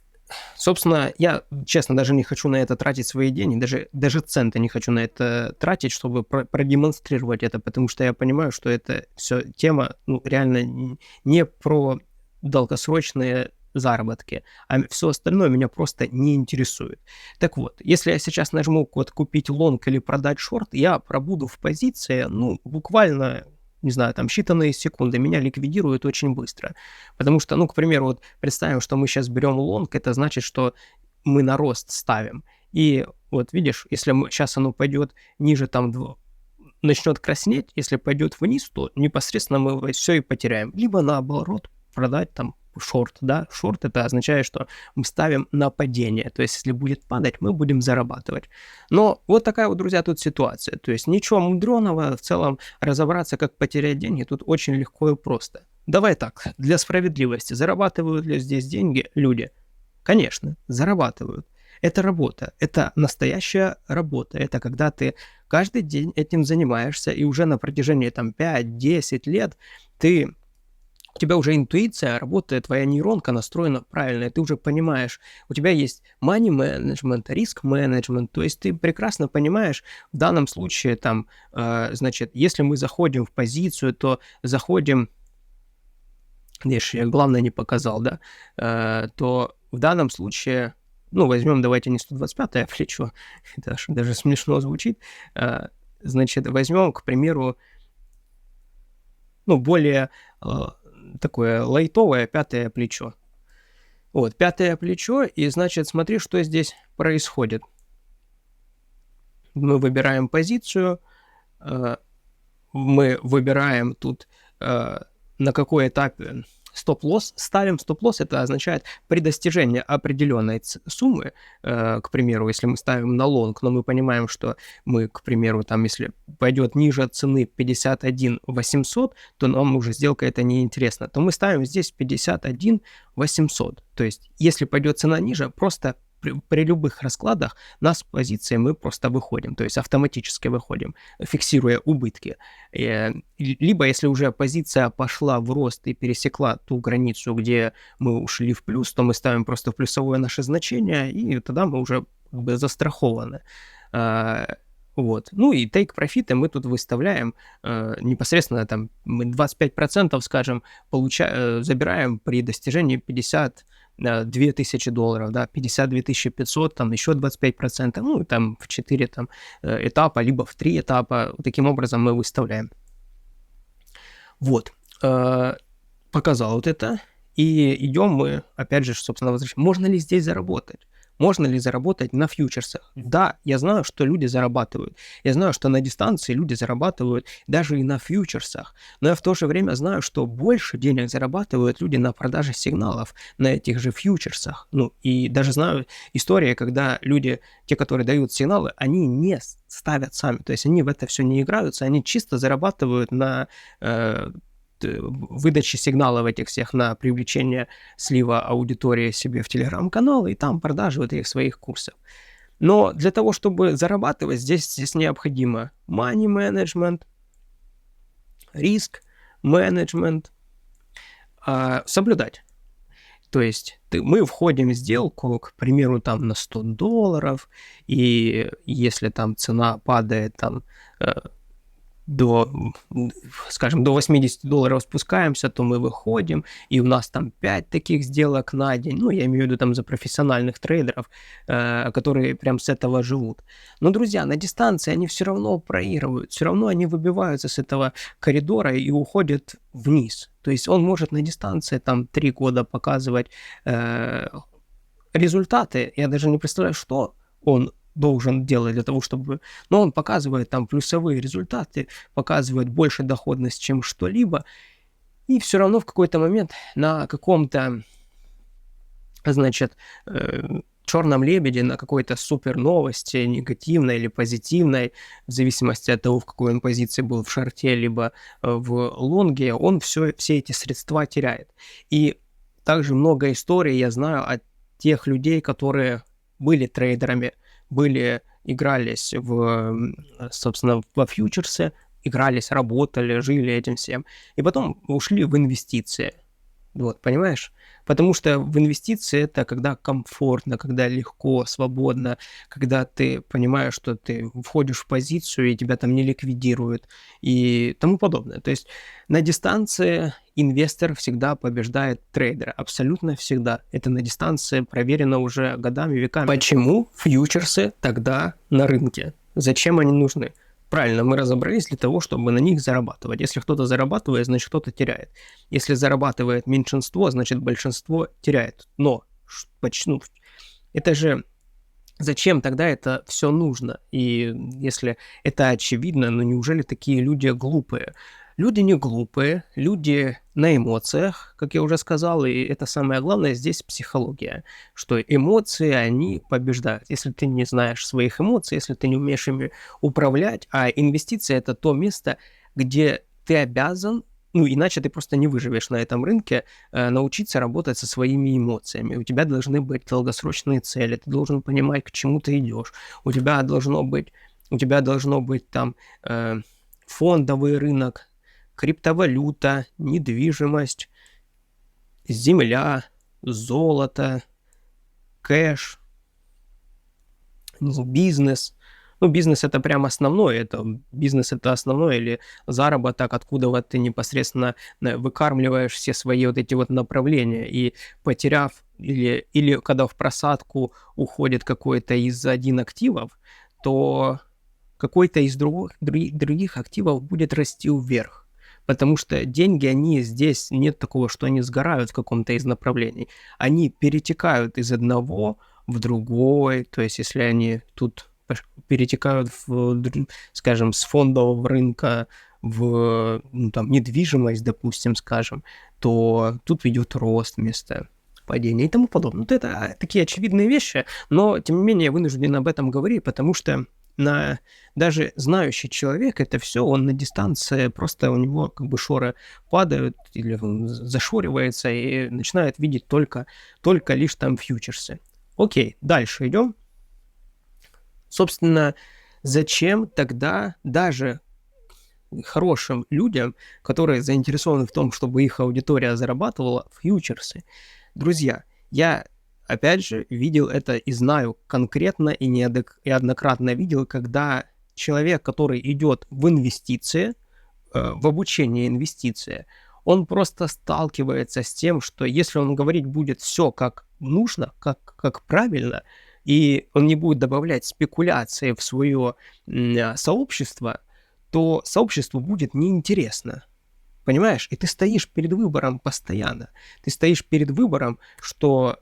собственно, я, честно, даже не хочу на это тратить свои деньги, даже цента не хочу на это тратить, чтобы продемонстрировать это, потому что я понимаю, что это все тема, ну, реально не про долгосрочные заработки, а все остальное меня просто не интересует. Так вот, если я сейчас нажму код «Купить лонг» или «Продать шорт», я пробуду в позиции, ну, буквально, не знаю, там, считанные секунды, меня ликвидируют очень быстро. Потому что, ну, к примеру, вот представим, что мы сейчас берем лонг, это значит, что мы на рост ставим. И вот видишь, если сейчас оно пойдет ниже, там, начнет краснеть, если пойдет вниз, то непосредственно мы все и потеряем. Либо наоборот, продать там шорт, да, шорт это означает, что мы ставим на падение, то есть если будет падать, мы будем зарабатывать. Но вот такая вот, друзья, тут ситуация, то есть ничего мудреного, в целом разобраться, как потерять деньги, тут очень легко и просто. Давай так, для справедливости, зарабатывают ли здесь деньги люди? Конечно, зарабатывают. Это работа, это настоящая работа, это когда ты каждый день этим занимаешься, и уже на протяжении там 5-10 лет у тебя уже интуиция работает, твоя нейронка настроена правильно, и ты уже понимаешь, у тебя есть money management, risk management, то есть ты прекрасно понимаешь, в данном случае там, значит, если мы заходим в позицию, то заходим, видишь, я главное не показал, да, то в данном случае, ну, возьмем, давайте не 125-е плечо, это даже смешно звучит, значит, возьмем, к примеру, ну, более такое лайтовое 5-е плечо. Вот, 5-е плечо, и, значит, смотри, что здесь происходит. Мы выбираем позицию, мы выбираем тут, на какой этапе стоп-лосс ставим. Стоп-лосс это означает при достижении определенной суммы, к примеру, если мы ставим на лонг, но мы понимаем, что мы, к примеру, там, если пойдет ниже цены 51 800, то нам уже сделка это неинтересна, то мы ставим здесь 51 800. То есть, если пойдет цена ниже, просто при любых раскладах нас с позиции мы просто выходим, то есть автоматически выходим, фиксируя убытки. Либо если уже позиция пошла в рост и пересекла ту границу, где мы ушли в плюс, то мы ставим просто в плюсовое наше значение, и тогда мы уже как бы застрахованы. Вот. Ну и take профиты мы тут выставляем непосредственно там мы 25%, скажем, забираем при достижении 52 000 $, да, 52 500, там еще 25%, ну, там в 4 там, этапа, либо в 3 этапа, таким образом мы выставляем. Вот, показал вот это, и идем мы, опять же, собственно, возвращаем. Можно ли здесь заработать? Можно ли заработать на фьючерсах? Да, я знаю, что люди зарабатывают. Я знаю, что на дистанции люди зарабатывают даже и на фьючерсах. Но я в то же время знаю, что больше денег зарабатывают люди на продаже сигналов на этих же фьючерсах. Ну, и даже знаю истории, когда люди, те, которые дают сигналы, они не ставят сами. То есть они в это все не играются, они чисто зарабатывают на выдачи сигналов этих всех на привлечение слива аудитории себе в телеграм-канал и там продажи вот этих своих курсов. Но для того, чтобы зарабатывать, здесь необходимо money management, риск, менеджмент соблюдать. То есть мы входим в сделку, к примеру, там на $100, и если там цена падает там до, скажем, до $80 спускаемся, то мы выходим, и у нас там 5 таких сделок на день. Ну, я имею в виду там за профессиональных трейдеров, которые прям с этого живут. Но, друзья, на дистанции они все равно проигрывают, все равно они выбиваются с этого коридора и уходят вниз. То есть он может на дистанции там 3 года показывать результаты. Я даже не представляю, что он должен делать для того, чтобы... Но он показывает там плюсовые результаты, показывает больше доходность, чем что-либо, и все равно в какой-то момент на каком-то, значит, черном лебеде, на какой-то супер новости, негативной или позитивной, в зависимости от того, в какой он позиции был, в шорте, либо в лонге, он все эти средства теряет. И также много историй я знаю от тех людей, которые были трейдерами, игрались собственно, во фьючерсы, игрались, работали, жили этим всем, и потом ушли в инвестиции. Вот, понимаешь? Потому что в инвестиции это когда комфортно, когда легко, свободно, когда ты понимаешь, что ты входишь в позицию, и тебя там не ликвидируют и тому подобное. То есть на дистанции инвестор всегда побеждает трейдера, абсолютно всегда. Это на дистанции проверено уже годами, веками. Почему фьючерсы тогда на рынке? Зачем они нужны? Правильно, мы разобрались для того, чтобы на них зарабатывать. Если кто-то зарабатывает, значит кто-то теряет. Если зарабатывает меньшинство, значит большинство теряет. Но это же зачем тогда это все нужно? И если это очевидно, ну неужели такие люди глупые? Люди не глупые, люди на эмоциях, как я уже сказал, и это самое главное здесь психология, что эмоции, они побеждают. Если ты не знаешь своих эмоций, если ты не умеешь ими управлять, а инвестиция – это то место, где ты обязан, ну иначе ты просто не выживешь на этом рынке, научиться работать со своими эмоциями. У тебя должны быть долгосрочные цели, ты должен понимать, к чему ты идешь. У тебя должно быть там фондовый рынок, криптовалюта, недвижимость, земля, золото, кэш, бизнес. Ну, бизнес это прям основное, бизнес это основное или заработок, откуда вот ты непосредственно выкармливаешь все свои вот эти вот направления. И потеряв или когда в просадку уходит какой-то из один активов, то какой-то из других активов будет расти вверх. Потому что деньги, они здесь, нет такого, что они сгорают в каком-то из направлений. Они перетекают из одного в другой. То есть, если они тут перетекают, скажем, с фондового рынка в там, недвижимость, допустим, скажем, то тут идет рост вместо падения и тому подобное. Вот это такие очевидные вещи, но, тем не менее, я вынужден об этом говорить, потому что даже знающий человек, это все, он на дистанции, просто у него как бы шоры падают или он зашоривается и начинает видеть только лишь там фьючерсы. Окей, дальше идем. Собственно, зачем тогда даже хорошим людям, которые заинтересованы в том, чтобы их аудитория зарабатывала, фьючерсы? Друзья, я опять же, видел это и знаю конкретно и неоднократно видел, когда человек, который идет в инвестиции, в обучение инвестиции, он просто сталкивается с тем, что если он говорить будет все как нужно, как правильно, и он не будет добавлять спекуляции в свое сообщество, то сообществу будет неинтересно. Понимаешь? И ты стоишь перед выбором постоянно. Ты стоишь перед выбором, что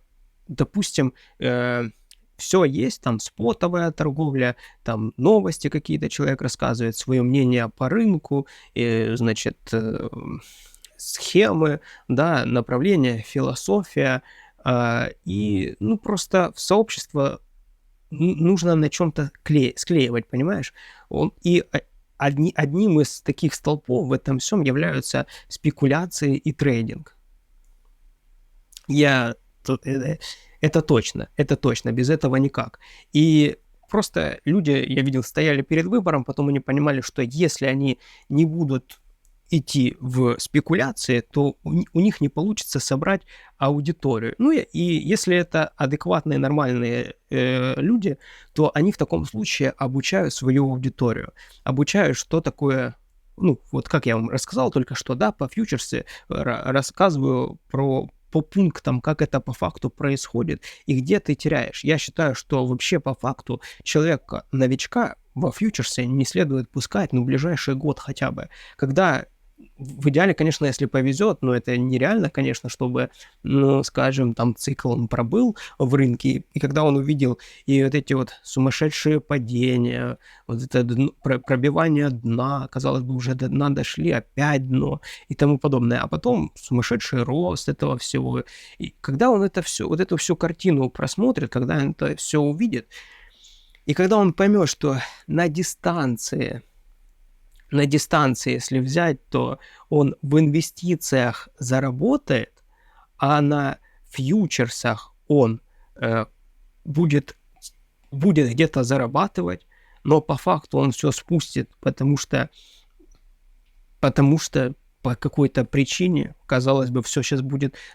допустим, все есть, там спотовая торговля, там новости какие-то, человек рассказывает свое мнение по рынку, значит, схемы, да, направления, философия, и, ну, просто в сообщество нужно на чем-то склеивать, понимаешь? И одним из таких столпов в этом всем являются спекуляции и трейдинг. Это точно, без этого никак. И просто люди, я видел, стояли перед выбором, потом они понимали, что если они не будут идти в спекуляции, то у них не получится собрать аудиторию. Ну и если это адекватные, нормальные люди, то они в таком случае обучают свою аудиторию, обучают, что такое, ну, вот как я вам рассказал только что, да, по фьючерсы рассказываю по пунктам, как это по факту происходит и где ты теряешь. Я считаю, что вообще по факту человека-новичка во фьючерсы не следует пускать, ну, в ближайший год хотя бы. Когда в идеале, конечно, если повезет, но это нереально, конечно, чтобы, ну, скажем, там цикл он пробыл в рынке, и когда он увидел и вот эти вот сумасшедшие падения, вот это пробивание дна, казалось бы, уже до дна дошли, опять дно и тому подобное, а потом сумасшедший рост этого всего. И когда он это все, вот эту всю картину просмотрит, когда он это все увидит, и когда он поймет, что на дистанции, если взять, то он в инвестициях заработает, а на фьючерсах он будет где-то зарабатывать, но по факту он все спустит, потому что по какой-то причине, казалось бы, все сейчас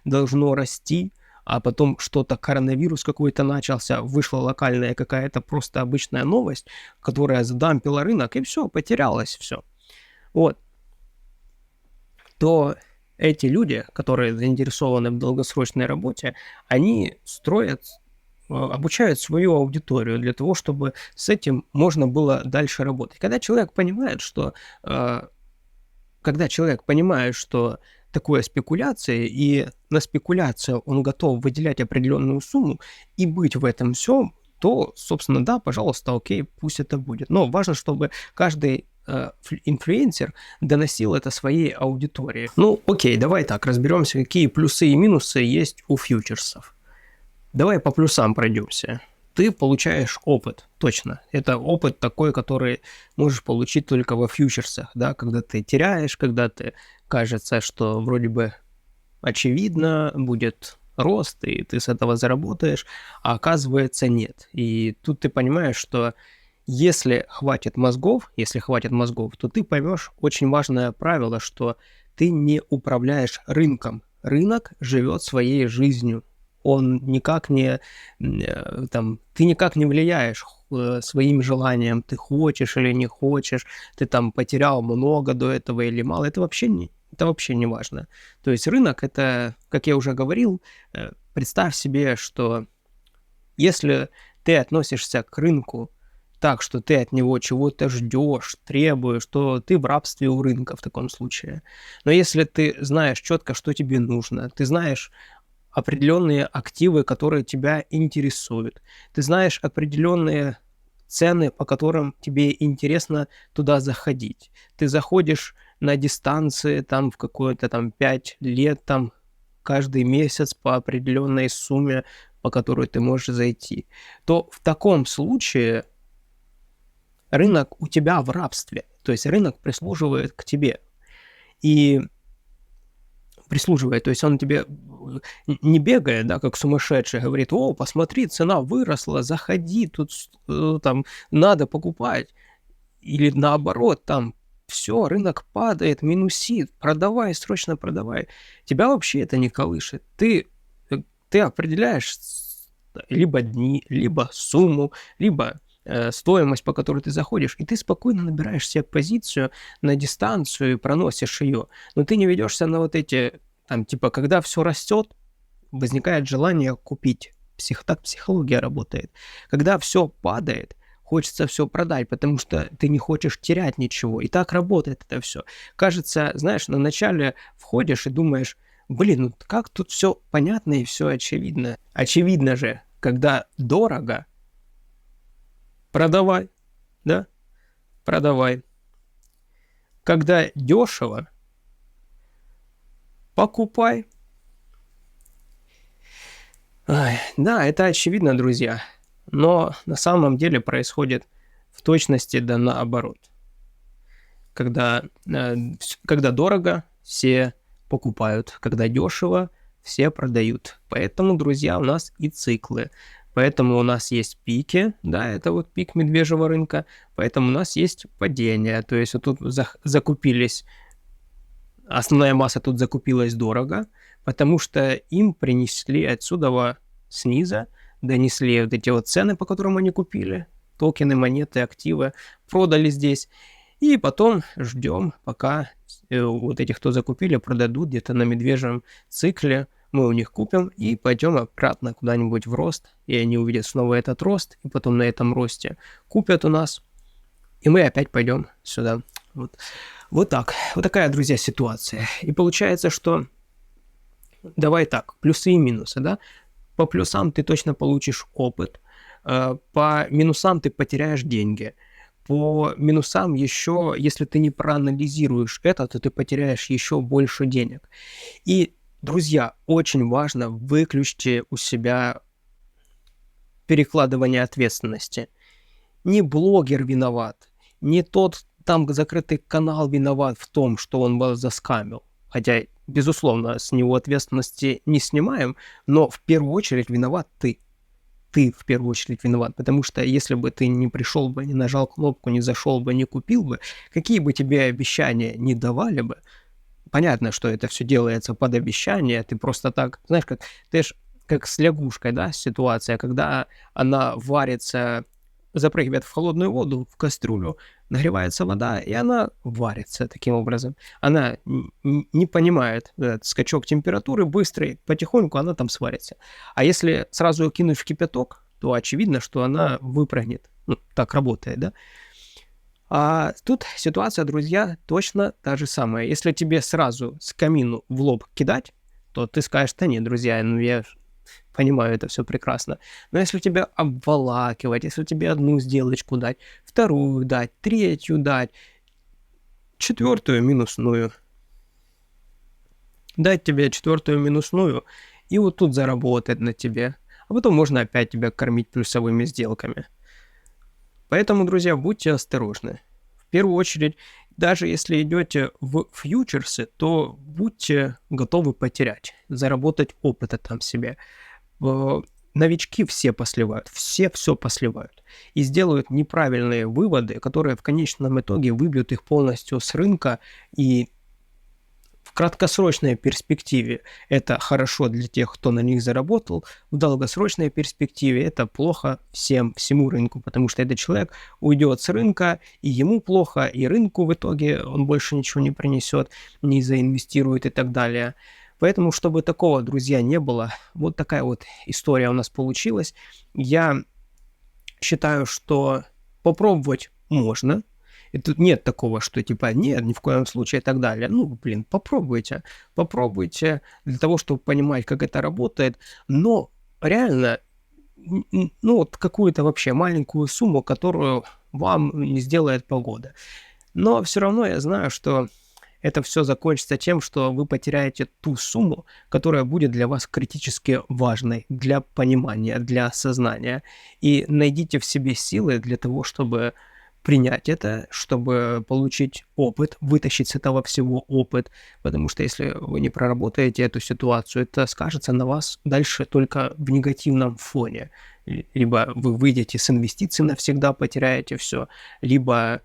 должно расти, а потом что-то, коронавирус какой-то начался, вышла локальная какая-то просто обычная новость, которая задампила рынок, и все, потерялось все. Вот. То эти люди, которые заинтересованы в долгосрочной работе, они обучают свою аудиторию для того, чтобы с этим можно было дальше работать. Когда человек понимает, что такое спекуляция, и на спекуляцию он готов выделять определенную сумму и быть в этом всем, то, собственно, да, пожалуйста, окей, пусть это будет. Но важно, чтобы каждый инфлюенсер доносил это своей аудитории. Ну, окей, давай так, разберемся, какие плюсы и минусы есть у фьючерсов. Давай по плюсам пройдемся. Ты получаешь опыт, точно. Это опыт такой, который можешь получить только во фьючерсах, да, когда ты теряешь, когда ты кажется, что вроде бы очевидно будет рост, и ты с этого заработаешь, а оказывается нет. И тут ты понимаешь, что если хватит мозгов, то ты поймешь очень важное правило, что ты не управляешь рынком. Рынок живет своей жизнью. Он никак не, ты никак не влияешь своим желанием, ты хочешь или не хочешь, ты там потерял много до этого или мало, это вообще не важно. То есть рынок это, как я уже говорил, представь себе, что если ты относишься к рынку так, что ты от него чего-то ждешь, требуешь, то ты в рабстве у рынка в таком случае. Но если ты знаешь четко, что тебе нужно, ты знаешь определенные активы, которые тебя интересуют, ты знаешь определенные цены, по которым тебе интересно туда заходить. Ты заходишь на дистанции там в какое-то там 5 лет, там каждый месяц по определенной сумме, по которой ты можешь зайти, то в таком случае рынок у тебя в рабстве, то есть рынок прислуживает к тебе. И прислуживает, то есть он тебе не бегает, да, как сумасшедший, говорит: о, посмотри, цена выросла, заходи, тут там надо покупать. Или наоборот, там все, рынок падает, минусит, продавай, срочно продавай. Тебя вообще это не колышет. Ты определяешь либо дни, либо сумму, либо стоимость, по которой ты заходишь, и ты спокойно набираешь себе позицию на дистанцию и проносишь ее. Но ты не ведешься на вот эти, там, типа, когда все растет, возникает желание купить. Так психология работает. Когда все падает, хочется все продать, потому что ты не хочешь терять ничего. И так работает это все. Кажется, знаешь, на начале входишь и думаешь: блин, ну как тут все понятно и все очевидно. Очевидно же, когда дорого, продавай, да? Продавай. Когда дешево, покупай. Ай, да, это очевидно, друзья. Но на самом деле происходит в точности да наоборот. Когда дорого, все покупают. Когда дешево, все продают. Поэтому, друзья, у нас и циклы. Поэтому у нас есть пики, да, это вот пик медвежьего рынка. Поэтому у нас есть падение. То есть вот тут закупились основная масса тут закупилась дорого, потому что им принесли отсюда снизу, донесли вот эти вот цены, по которым они купили, токены, монеты, активы, продали здесь. И потом ждем, пока вот эти, кто закупили, продадут где-то на медвежьем цикле. Мы у них купим и пойдем обратно куда-нибудь в рост. И они увидят снова этот рост, и потом на этом росте купят у нас. И мы опять пойдем сюда. Вот так. Вот такая, друзья, ситуация. И получается, что... Давай так, плюсы и минусы, да? По плюсам ты точно получишь опыт. По минусам ты потеряешь деньги. По минусам еще, если ты не проанализируешь это, то ты потеряешь еще больше денег. И, друзья, очень важно, выключите у себя перекладывание ответственности. Не блогер виноват, не тот там закрытый канал виноват в том, что он вас заскамил. Хотя, безусловно, с него ответственности не снимаем, но в первую очередь виноват ты. Ты в первую очередь виноват, потому что если бы ты не пришел бы, не нажал кнопку, не зашел бы, не купил бы, какие бы тебе обещания не давали бы, понятно, что это все делается под обещание, ты просто так, знаешь, ты ж как с лягушкой, да, ситуация, когда она варится, запрыгивает в холодную воду, в кастрюлю, нагревается вода, и она варится таким образом. Она не понимает этот скачок температуры быстрый, потихоньку она там сварится. А если сразу кинуть в кипяток, то очевидно, что она выпрыгнет. Ну, так работает, да? А тут ситуация, друзья, точно та же самая. Если тебе сразу с камину в лоб кидать, то ты скажешь: да нет, друзья, ну я понимаю это все прекрасно. Но если тебя обволакивать, если тебе одну сделочку дать, вторую дать, третью дать, четвертую минусную, дать тебе четвертую минусную, и вот тут заработать на тебе. А потом можно опять тебя кормить плюсовыми сделками. Поэтому, друзья, будьте осторожны. В первую очередь, даже если идете в фьючерсы, то будьте готовы потерять, заработать опыта там себе. Новички все посливают, все посливают и сделают неправильные выводы, которые в конечном итоге выбьют их полностью с рынка, и в краткосрочной перспективе это хорошо для тех, кто на них заработал, в долгосрочной перспективе это плохо всему рынку, потому что этот человек уйдет с рынка, и ему плохо, и рынку в итоге он больше ничего не принесет, не заинвестирует и так далее. Поэтому, чтобы такого, друзья, не было, вот такая вот история у нас получилась. Я считаю, что попробовать можно. И тут нет такого, что типа нет, ни в коем случае и так далее. Ну, блин, попробуйте для того, чтобы понимать, как это работает. Но реально, ну, вот какую-то вообще маленькую сумму, которую вам не сделает погода. Но все равно я знаю, что это все закончится тем, что вы потеряете ту сумму, которая будет для вас критически важной, для понимания, для осознания. И найдите в себе силы для того, чтобы принять это, чтобы получить опыт, вытащить с этого всего опыт, потому что если вы не проработаете эту ситуацию, это скажется на вас дальше только в негативном фоне. Либо вы выйдете с инвестиций навсегда, потеряете все, либо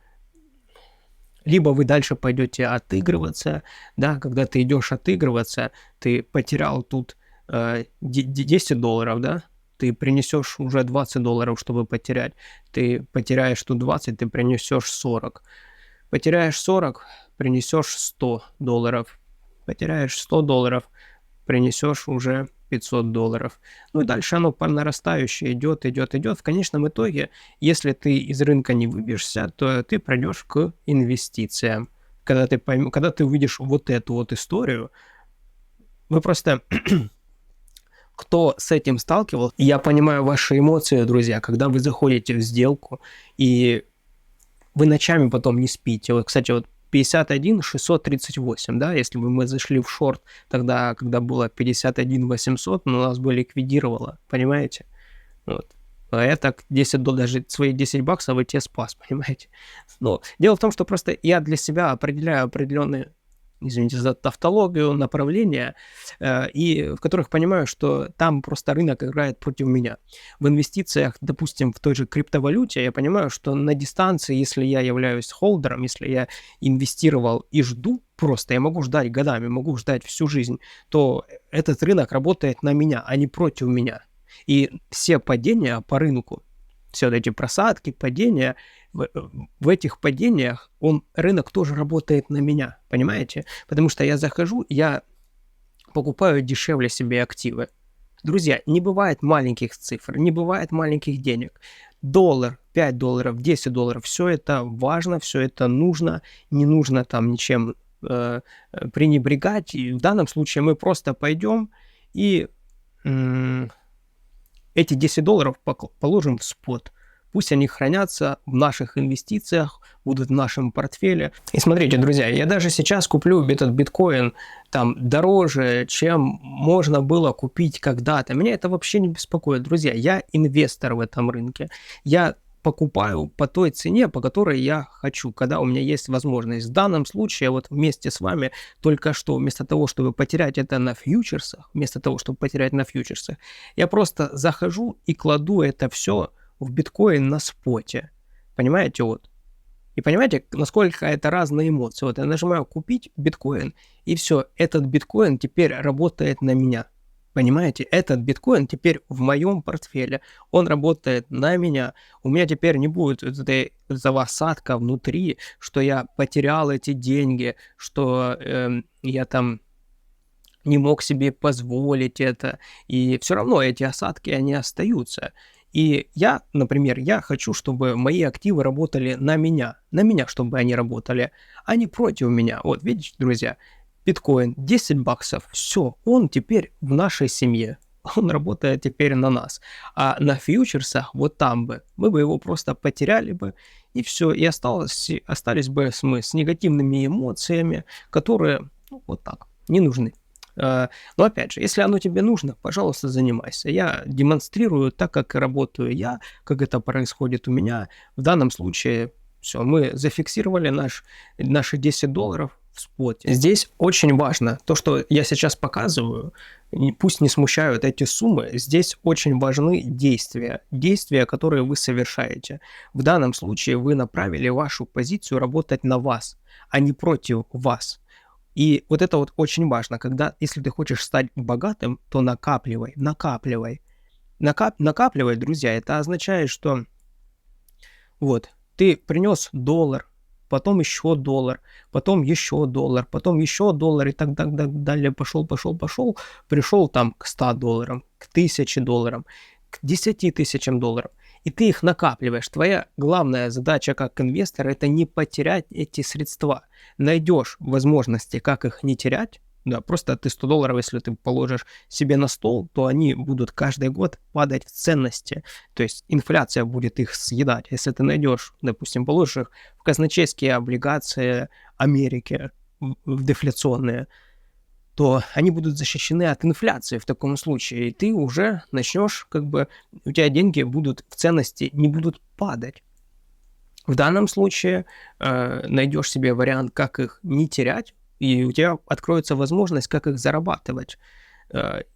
вы дальше пойдете отыгрываться, да, когда ты идешь отыгрываться, ты потерял тут $10, да, ты принесешь уже $20, чтобы потерять, ты потеряешь тут 20, ты принесешь 40, потеряешь 40, принесешь $100, потеряешь $100, принесешь уже $500. Ну и дальше оно по нарастающей идет. В конечном итоге, если ты из рынка не выбьешься, то ты придешь к инвестициям. Когда ты увидишь вот эту вот историю, вы просто... Кто с этим сталкивался, я понимаю ваши эмоции, друзья, когда вы заходите в сделку, и вы ночами потом не спите. Вот, кстати, вот 51 638, да, если бы мы зашли в шорт тогда, когда было 51 800, но нас бы ликвидировало, понимаете? Вот. А я так 10 даже свои 10 баксов и те спас, понимаете? Но дело в том, что просто я для себя определяю определенные извините за тавтологию, направления, и в которых понимаю, что там просто рынок играет против меня. В инвестициях, допустим, в той же криптовалюте, я понимаю, что на дистанции, если я являюсь холдером, если я инвестировал и жду, просто я могу ждать годами, могу ждать всю жизнь, то этот рынок работает на меня, а не против меня. И все падения по рынку, все вот эти просадки, падения, в этих падениях рынок тоже работает на меня, понимаете? Потому что я захожу, я покупаю дешевле себе активы. Друзья, не бывает маленьких цифр, не бывает маленьких денег. Доллар, 5 долларов, 10 долларов, все это важно, все это нужно, не нужно там ничем пренебрегать. И в данном случае мы просто пойдем и эти 10 долларов положим в спот. Пусть они хранятся в наших инвестициях, будут в нашем портфеле. И смотрите, друзья, я даже сейчас куплю этот биткоин там дороже, чем можно было купить когда-то. Меня это вообще не беспокоит, друзья. Я инвестор в этом рынке. Я покупаю по той цене, по которой я хочу, когда у меня есть возможность. В данном случае, вот вместе с вами, только что, вместо того, чтобы потерять это на фьючерсах, я просто захожу и кладу это все в биткоин на споте. Понимаете, вот. И понимаете, насколько это разные эмоции. Вот я нажимаю «Купить биткоин», и все, этот биткоин теперь работает на меня. Понимаете, этот биткоин теперь в моем портфеле, он работает на меня. У меня теперь не будет этой осадка внутри, что я потерял эти деньги, что я там не мог себе позволить это. И все равно эти осадки, они остаются. И я, например, я хочу, чтобы мои активы работали на меня, чтобы они работали, а не против меня. Вот видите, друзья, биткоин 10 баксов, все, он теперь в нашей семье, он работает теперь на нас. А на фьючерсах, вот там бы, мы бы его просто потеряли бы, и все, и остались бы мы с негативными эмоциями, которые, ну, вот так, не нужны. Но опять же, если оно тебе нужно, пожалуйста, занимайся. Я демонстрирую так, как работаю я, как это происходит у меня. В данном случае все, мы зафиксировали наши 10 долларов в споте. Здесь очень важно то, что я сейчас показываю, пусть не смущают эти суммы, здесь очень важны действия, которые вы совершаете. В данном случае вы направили вашу позицию работать на вас, а не против вас. И вот это вот очень важно, если ты хочешь стать богатым, то накапливай. Накапливай, друзья, это означает, что вот, ты принес доллар, потом еще доллар, потом еще доллар, потом еще доллар, и так далее, пошел, пришел там к 100 долларам, к 1000 долларам, к 10 тысячам долларов. И ты их накапливаешь. Твоя главная задача как инвестора – это не потерять эти средства. Найдешь возможности, как их не терять. Да, просто ты 100 долларов, если ты положишь себе на стол, то они будут каждый год падать в ценности. То есть инфляция будет их съедать. Если ты найдешь, допустим, положишь их в казначейские облигации Америки, в дефляционные, то они будут защищены от инфляции в таком случае, и ты уже начнешь, у тебя деньги будут в ценности, не будут падать. В данном случае найдешь себе вариант, как их не терять, и у тебя откроется возможность, как их зарабатывать.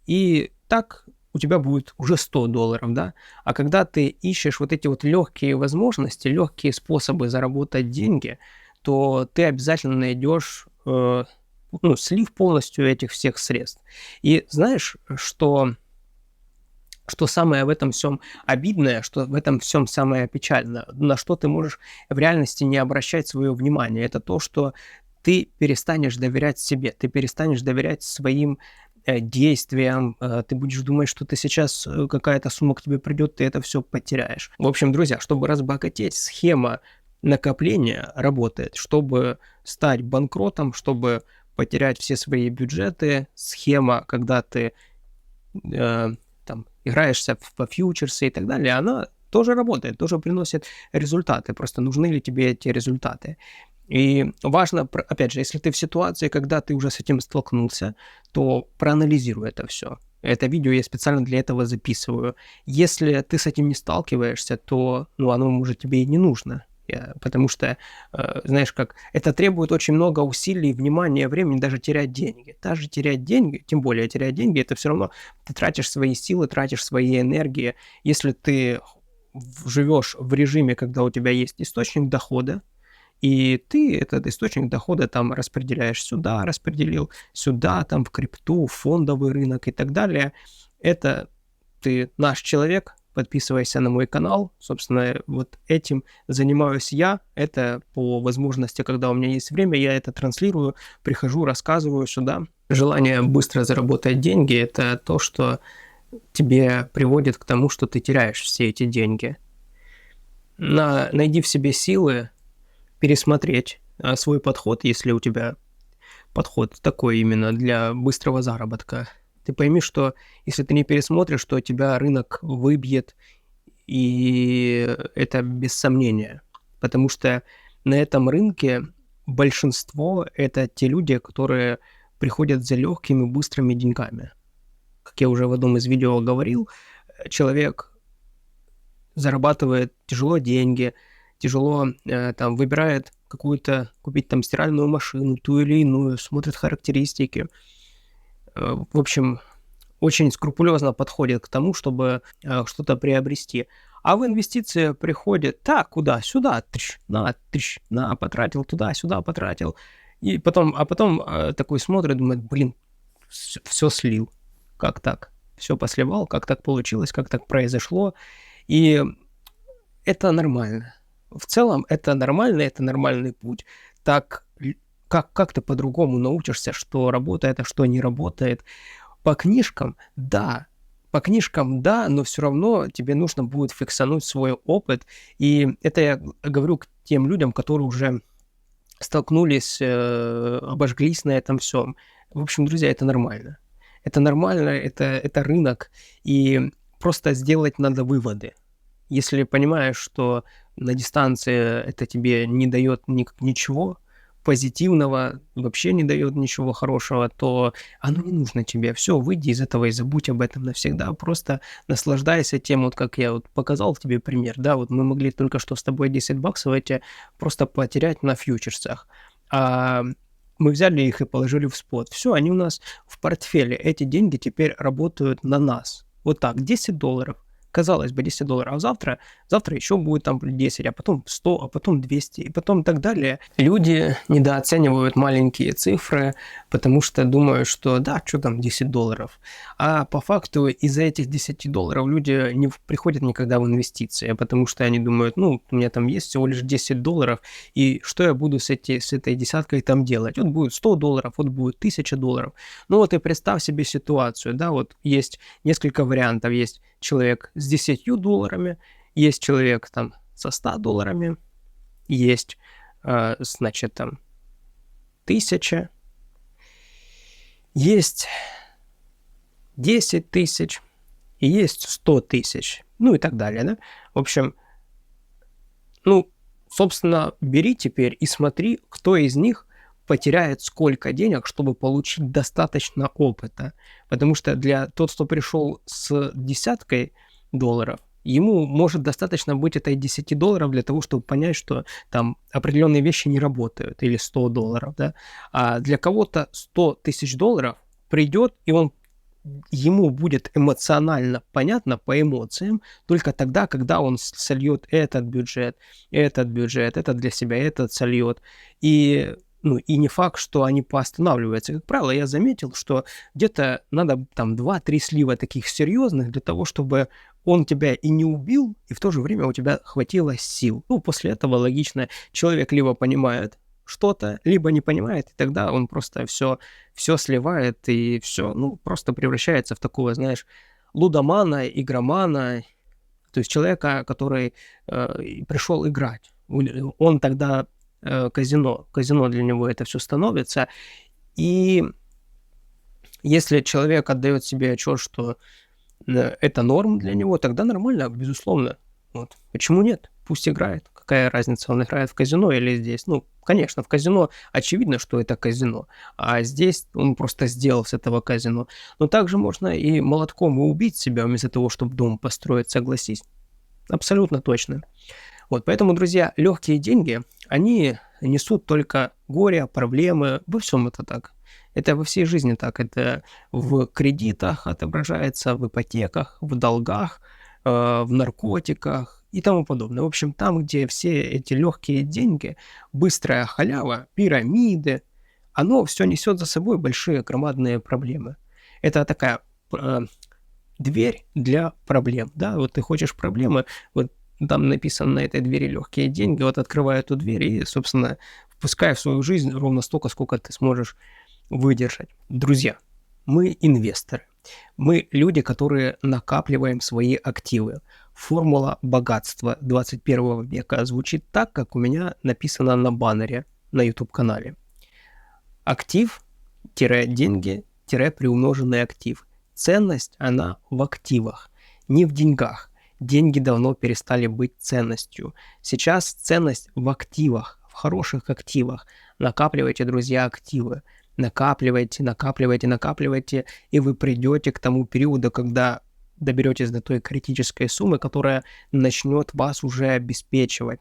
И так у тебя будет уже 100 долларов, да? А когда ты ищешь вот эти вот легкие возможности, легкие способы заработать деньги, то ты обязательно найдешь слив полностью этих всех средств. И знаешь, что самое в этом всем обидное, что в этом всем самое печальное, на что ты можешь в реальности не обращать свое внимание, это то, что ты перестанешь доверять себе, ты перестанешь доверять своим действиям, ты будешь думать, что ты сейчас какая-то сумма к тебе придет, ты это все потеряешь. В общем, друзья, чтобы разбогатеть, схема накопления работает. Чтобы стать банкротом, чтобы потерять все свои бюджеты, схема, когда ты играешься по фьючерсы и так далее, она тоже работает, тоже приносит результаты. Просто нужны ли тебе эти результаты? И важно, опять же, если ты в ситуации, когда ты уже с этим столкнулся, то проанализируй это все. Это видео я специально для этого записываю. Если ты с этим не сталкиваешься, то оно, может, тебе и не нужно. Потому что, знаешь, как это требует очень много усилий, внимания, времени, даже терять деньги. Даже терять деньги, тем более терять деньги, это все равно ты тратишь свои силы, тратишь свои энергии. Если ты живешь в режиме, когда у тебя есть источник дохода, и ты этот источник дохода там распределяешь сюда, распределил сюда, там в крипту, в фондовый рынок и так далее. Это ты наш человек, подписывайся на мой канал. Собственно, вот этим занимаюсь я. Это по возможности, когда у меня есть время, я это транслирую, прихожу, рассказываю сюда. Желание быстро заработать деньги – это то, что тебе приводит к тому, что ты теряешь все эти деньги. Найди в себе силы пересмотреть свой подход, если у тебя подход такой именно для быстрого заработка. Ты пойми, что если ты не пересмотришь, то тебя рынок выбьет, и это без сомнения. Потому что на этом рынке большинство – это те люди, которые приходят за легкими, быстрыми деньгами. Как я уже в одном из видео говорил, человек зарабатывает тяжело деньги, тяжело там выбирает какую-то, купить там стиральную машину, ту или иную, смотрит характеристики. В общем, очень скрупулезно подходит к тому, чтобы что-то приобрести. А в инвестиции приходит, так, куда, сюда, на, потратил, туда, сюда, потратил. И потом, такой смотрит, думает, блин, все слил. Как так? Все посливал, как так получилось, как так произошло. И это нормально. В целом это нормально, это нормальный путь. Так, как ты по-другому научишься, что работает, а что не работает? По книжкам, да, но все равно тебе нужно будет фиксануть свой опыт. И это я говорю к тем людям, которые уже столкнулись, обожглись на этом всем. В общем, друзья, это нормально. Это нормально, это рынок, и просто сделать надо выводы. Если понимаешь, что на дистанции это тебе не дает ничего позитивного, вообще не дает ничего хорошего, то оно не нужно тебе. Все, выйди из этого и забудь об этом навсегда. Просто наслаждайся тем, вот как я вот показал тебе пример. Да, вот мы могли только что с тобой 10 баксов эти просто потерять на фьючерсах. А мы взяли их и положили в спот. Все, они у нас в портфеле. Эти деньги теперь работают на нас. Вот так, $10. Казалось бы, $10, а завтра еще будет там 10, а потом 100, а потом 200, и потом так далее. Люди недооценивают маленькие цифры, потому что думают, что да, что там $10. А по факту из-за этих $10 люди не приходят никогда в инвестиции, потому что они думают, ну, у меня там есть всего лишь $10, и что я буду с этой десяткой там делать? Вот будет $100, вот будет $1000. Ну вот и представь себе ситуацию, да, вот есть несколько вариантов, есть человек с $10, есть человек там со $100, есть, значит, там 1000, есть 10 тысяч и есть 100 тысяч, ну и так далее, да. В общем, ну, собственно, бери теперь и смотри, кто из них потеряет сколько денег, чтобы получить достаточно опыта. Потому что для тот, кто пришел с $10, ему может достаточно быть этой $10 для того, чтобы понять, что там определенные вещи не работают, или $100, да. А для кого-то $100 тысяч придет, и ему будет эмоционально понятно по эмоциям только тогда, когда он сольет этот бюджет, этот для себя, этот сольет. И не факт, что они поостанавливаются. Как правило, я заметил, что где-то надо там 2-3 слива таких серьезных для того, чтобы он тебя и не убил, и в то же время у тебя хватило сил. Ну, после этого логично, человек либо понимает что-то, либо не понимает, и тогда он просто все сливает, и все, просто превращается в такого, знаешь, лудомана, игромана, то есть человека, который пришел играть. Он тогда казино для него это все становится. И если человек отдает себе отчет, что это норм для него, тогда нормально, безусловно. Вот. Почему нет? Пусть играет. Какая разница, он играет в казино или здесь? Ну, конечно, в казино очевидно, что это казино, а здесь он просто сделал с этого казино. Но также можно и молотком убить себя вместо того, чтобы дом построить, согласись. Абсолютно точно. Вот, поэтому, друзья, легкие деньги, они несут только горе, проблемы, во всем это так. Это во всей жизни так. Это в кредитах отображается, в ипотеках, в долгах, в наркотиках и тому подобное. В общем, там, где все эти легкие деньги, быстрая халява, пирамиды, оно все несет за собой большие громадные проблемы. Это такая дверь для проблем, да, вот ты хочешь проблемы, вот там написано на этой двери легкие деньги, вот открывай эту дверь и, собственно, впускай в свою жизнь ровно столько, сколько ты сможешь выдержать. Друзья, мы инвесторы, мы люди, которые накапливаем свои активы. Формула богатства 21 века звучит так, как у меня написано на баннере на YouTube-канале. Актив-деньги-приумноженный актив. Ценность, она в активах, не в деньгах. Деньги давно перестали быть ценностью. Сейчас ценность в активах, в хороших активах. Накапливайте, друзья, активы. Накапливайте, накапливайте, накапливайте, и вы придете к тому периоду, когда доберетесь до той критической суммы, которая начнет вас уже обеспечивать,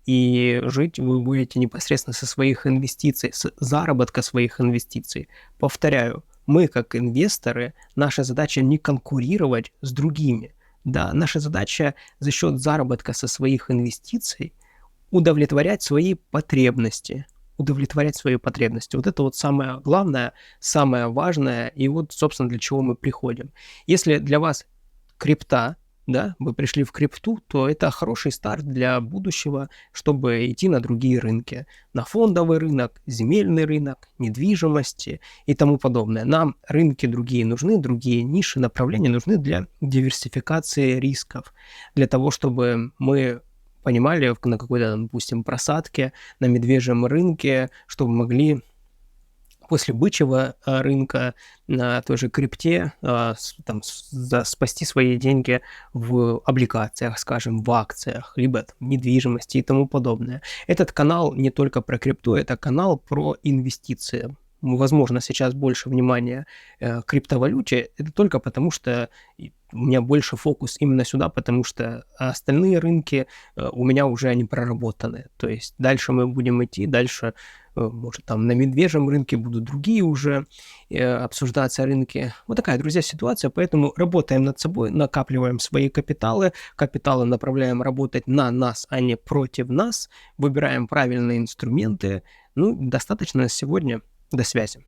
и жить вы будете непосредственно со своих инвестиций, с заработка своих инвестиций. Повторяю, мы, как инвесторы, наша задача не конкурировать с другими. Да, наша задача за счет заработка со своих инвестиций удовлетворять свои потребности. Вот это вот самое главное, самое важное, и вот, собственно, для чего мы приходим. Если для вас крипта, да, вы пришли в крипту, то это хороший старт для будущего, чтобы идти на другие рынки. На фондовый рынок, земельный рынок, недвижимости и тому подобное. Нам рынки другие нужны, другие ниши, направления нужны для диверсификации рисков, для того, чтобы мы понимали на какой-то, допустим, просадке на медвежьем рынке, чтобы могли после бычьего рынка на той же крипте спасти свои деньги в облигациях, скажем, в акциях, либо в недвижимости и тому подобное. Этот канал не только про крипту, это канал про инвестиции. Возможно, сейчас больше внимания криптовалюте, это только потому, что у меня больше фокус именно сюда, потому что остальные рынки у меня уже они проработаны. То есть дальше мы будем идти, дальше, может, там на медвежьем рынке будут другие уже обсуждаться рынки. Вот такая, друзья, ситуация, поэтому работаем над собой, накапливаем свои капиталы направляем работать на нас, а не против нас, выбираем правильные инструменты. Ну, достаточно на сегодня. До связи.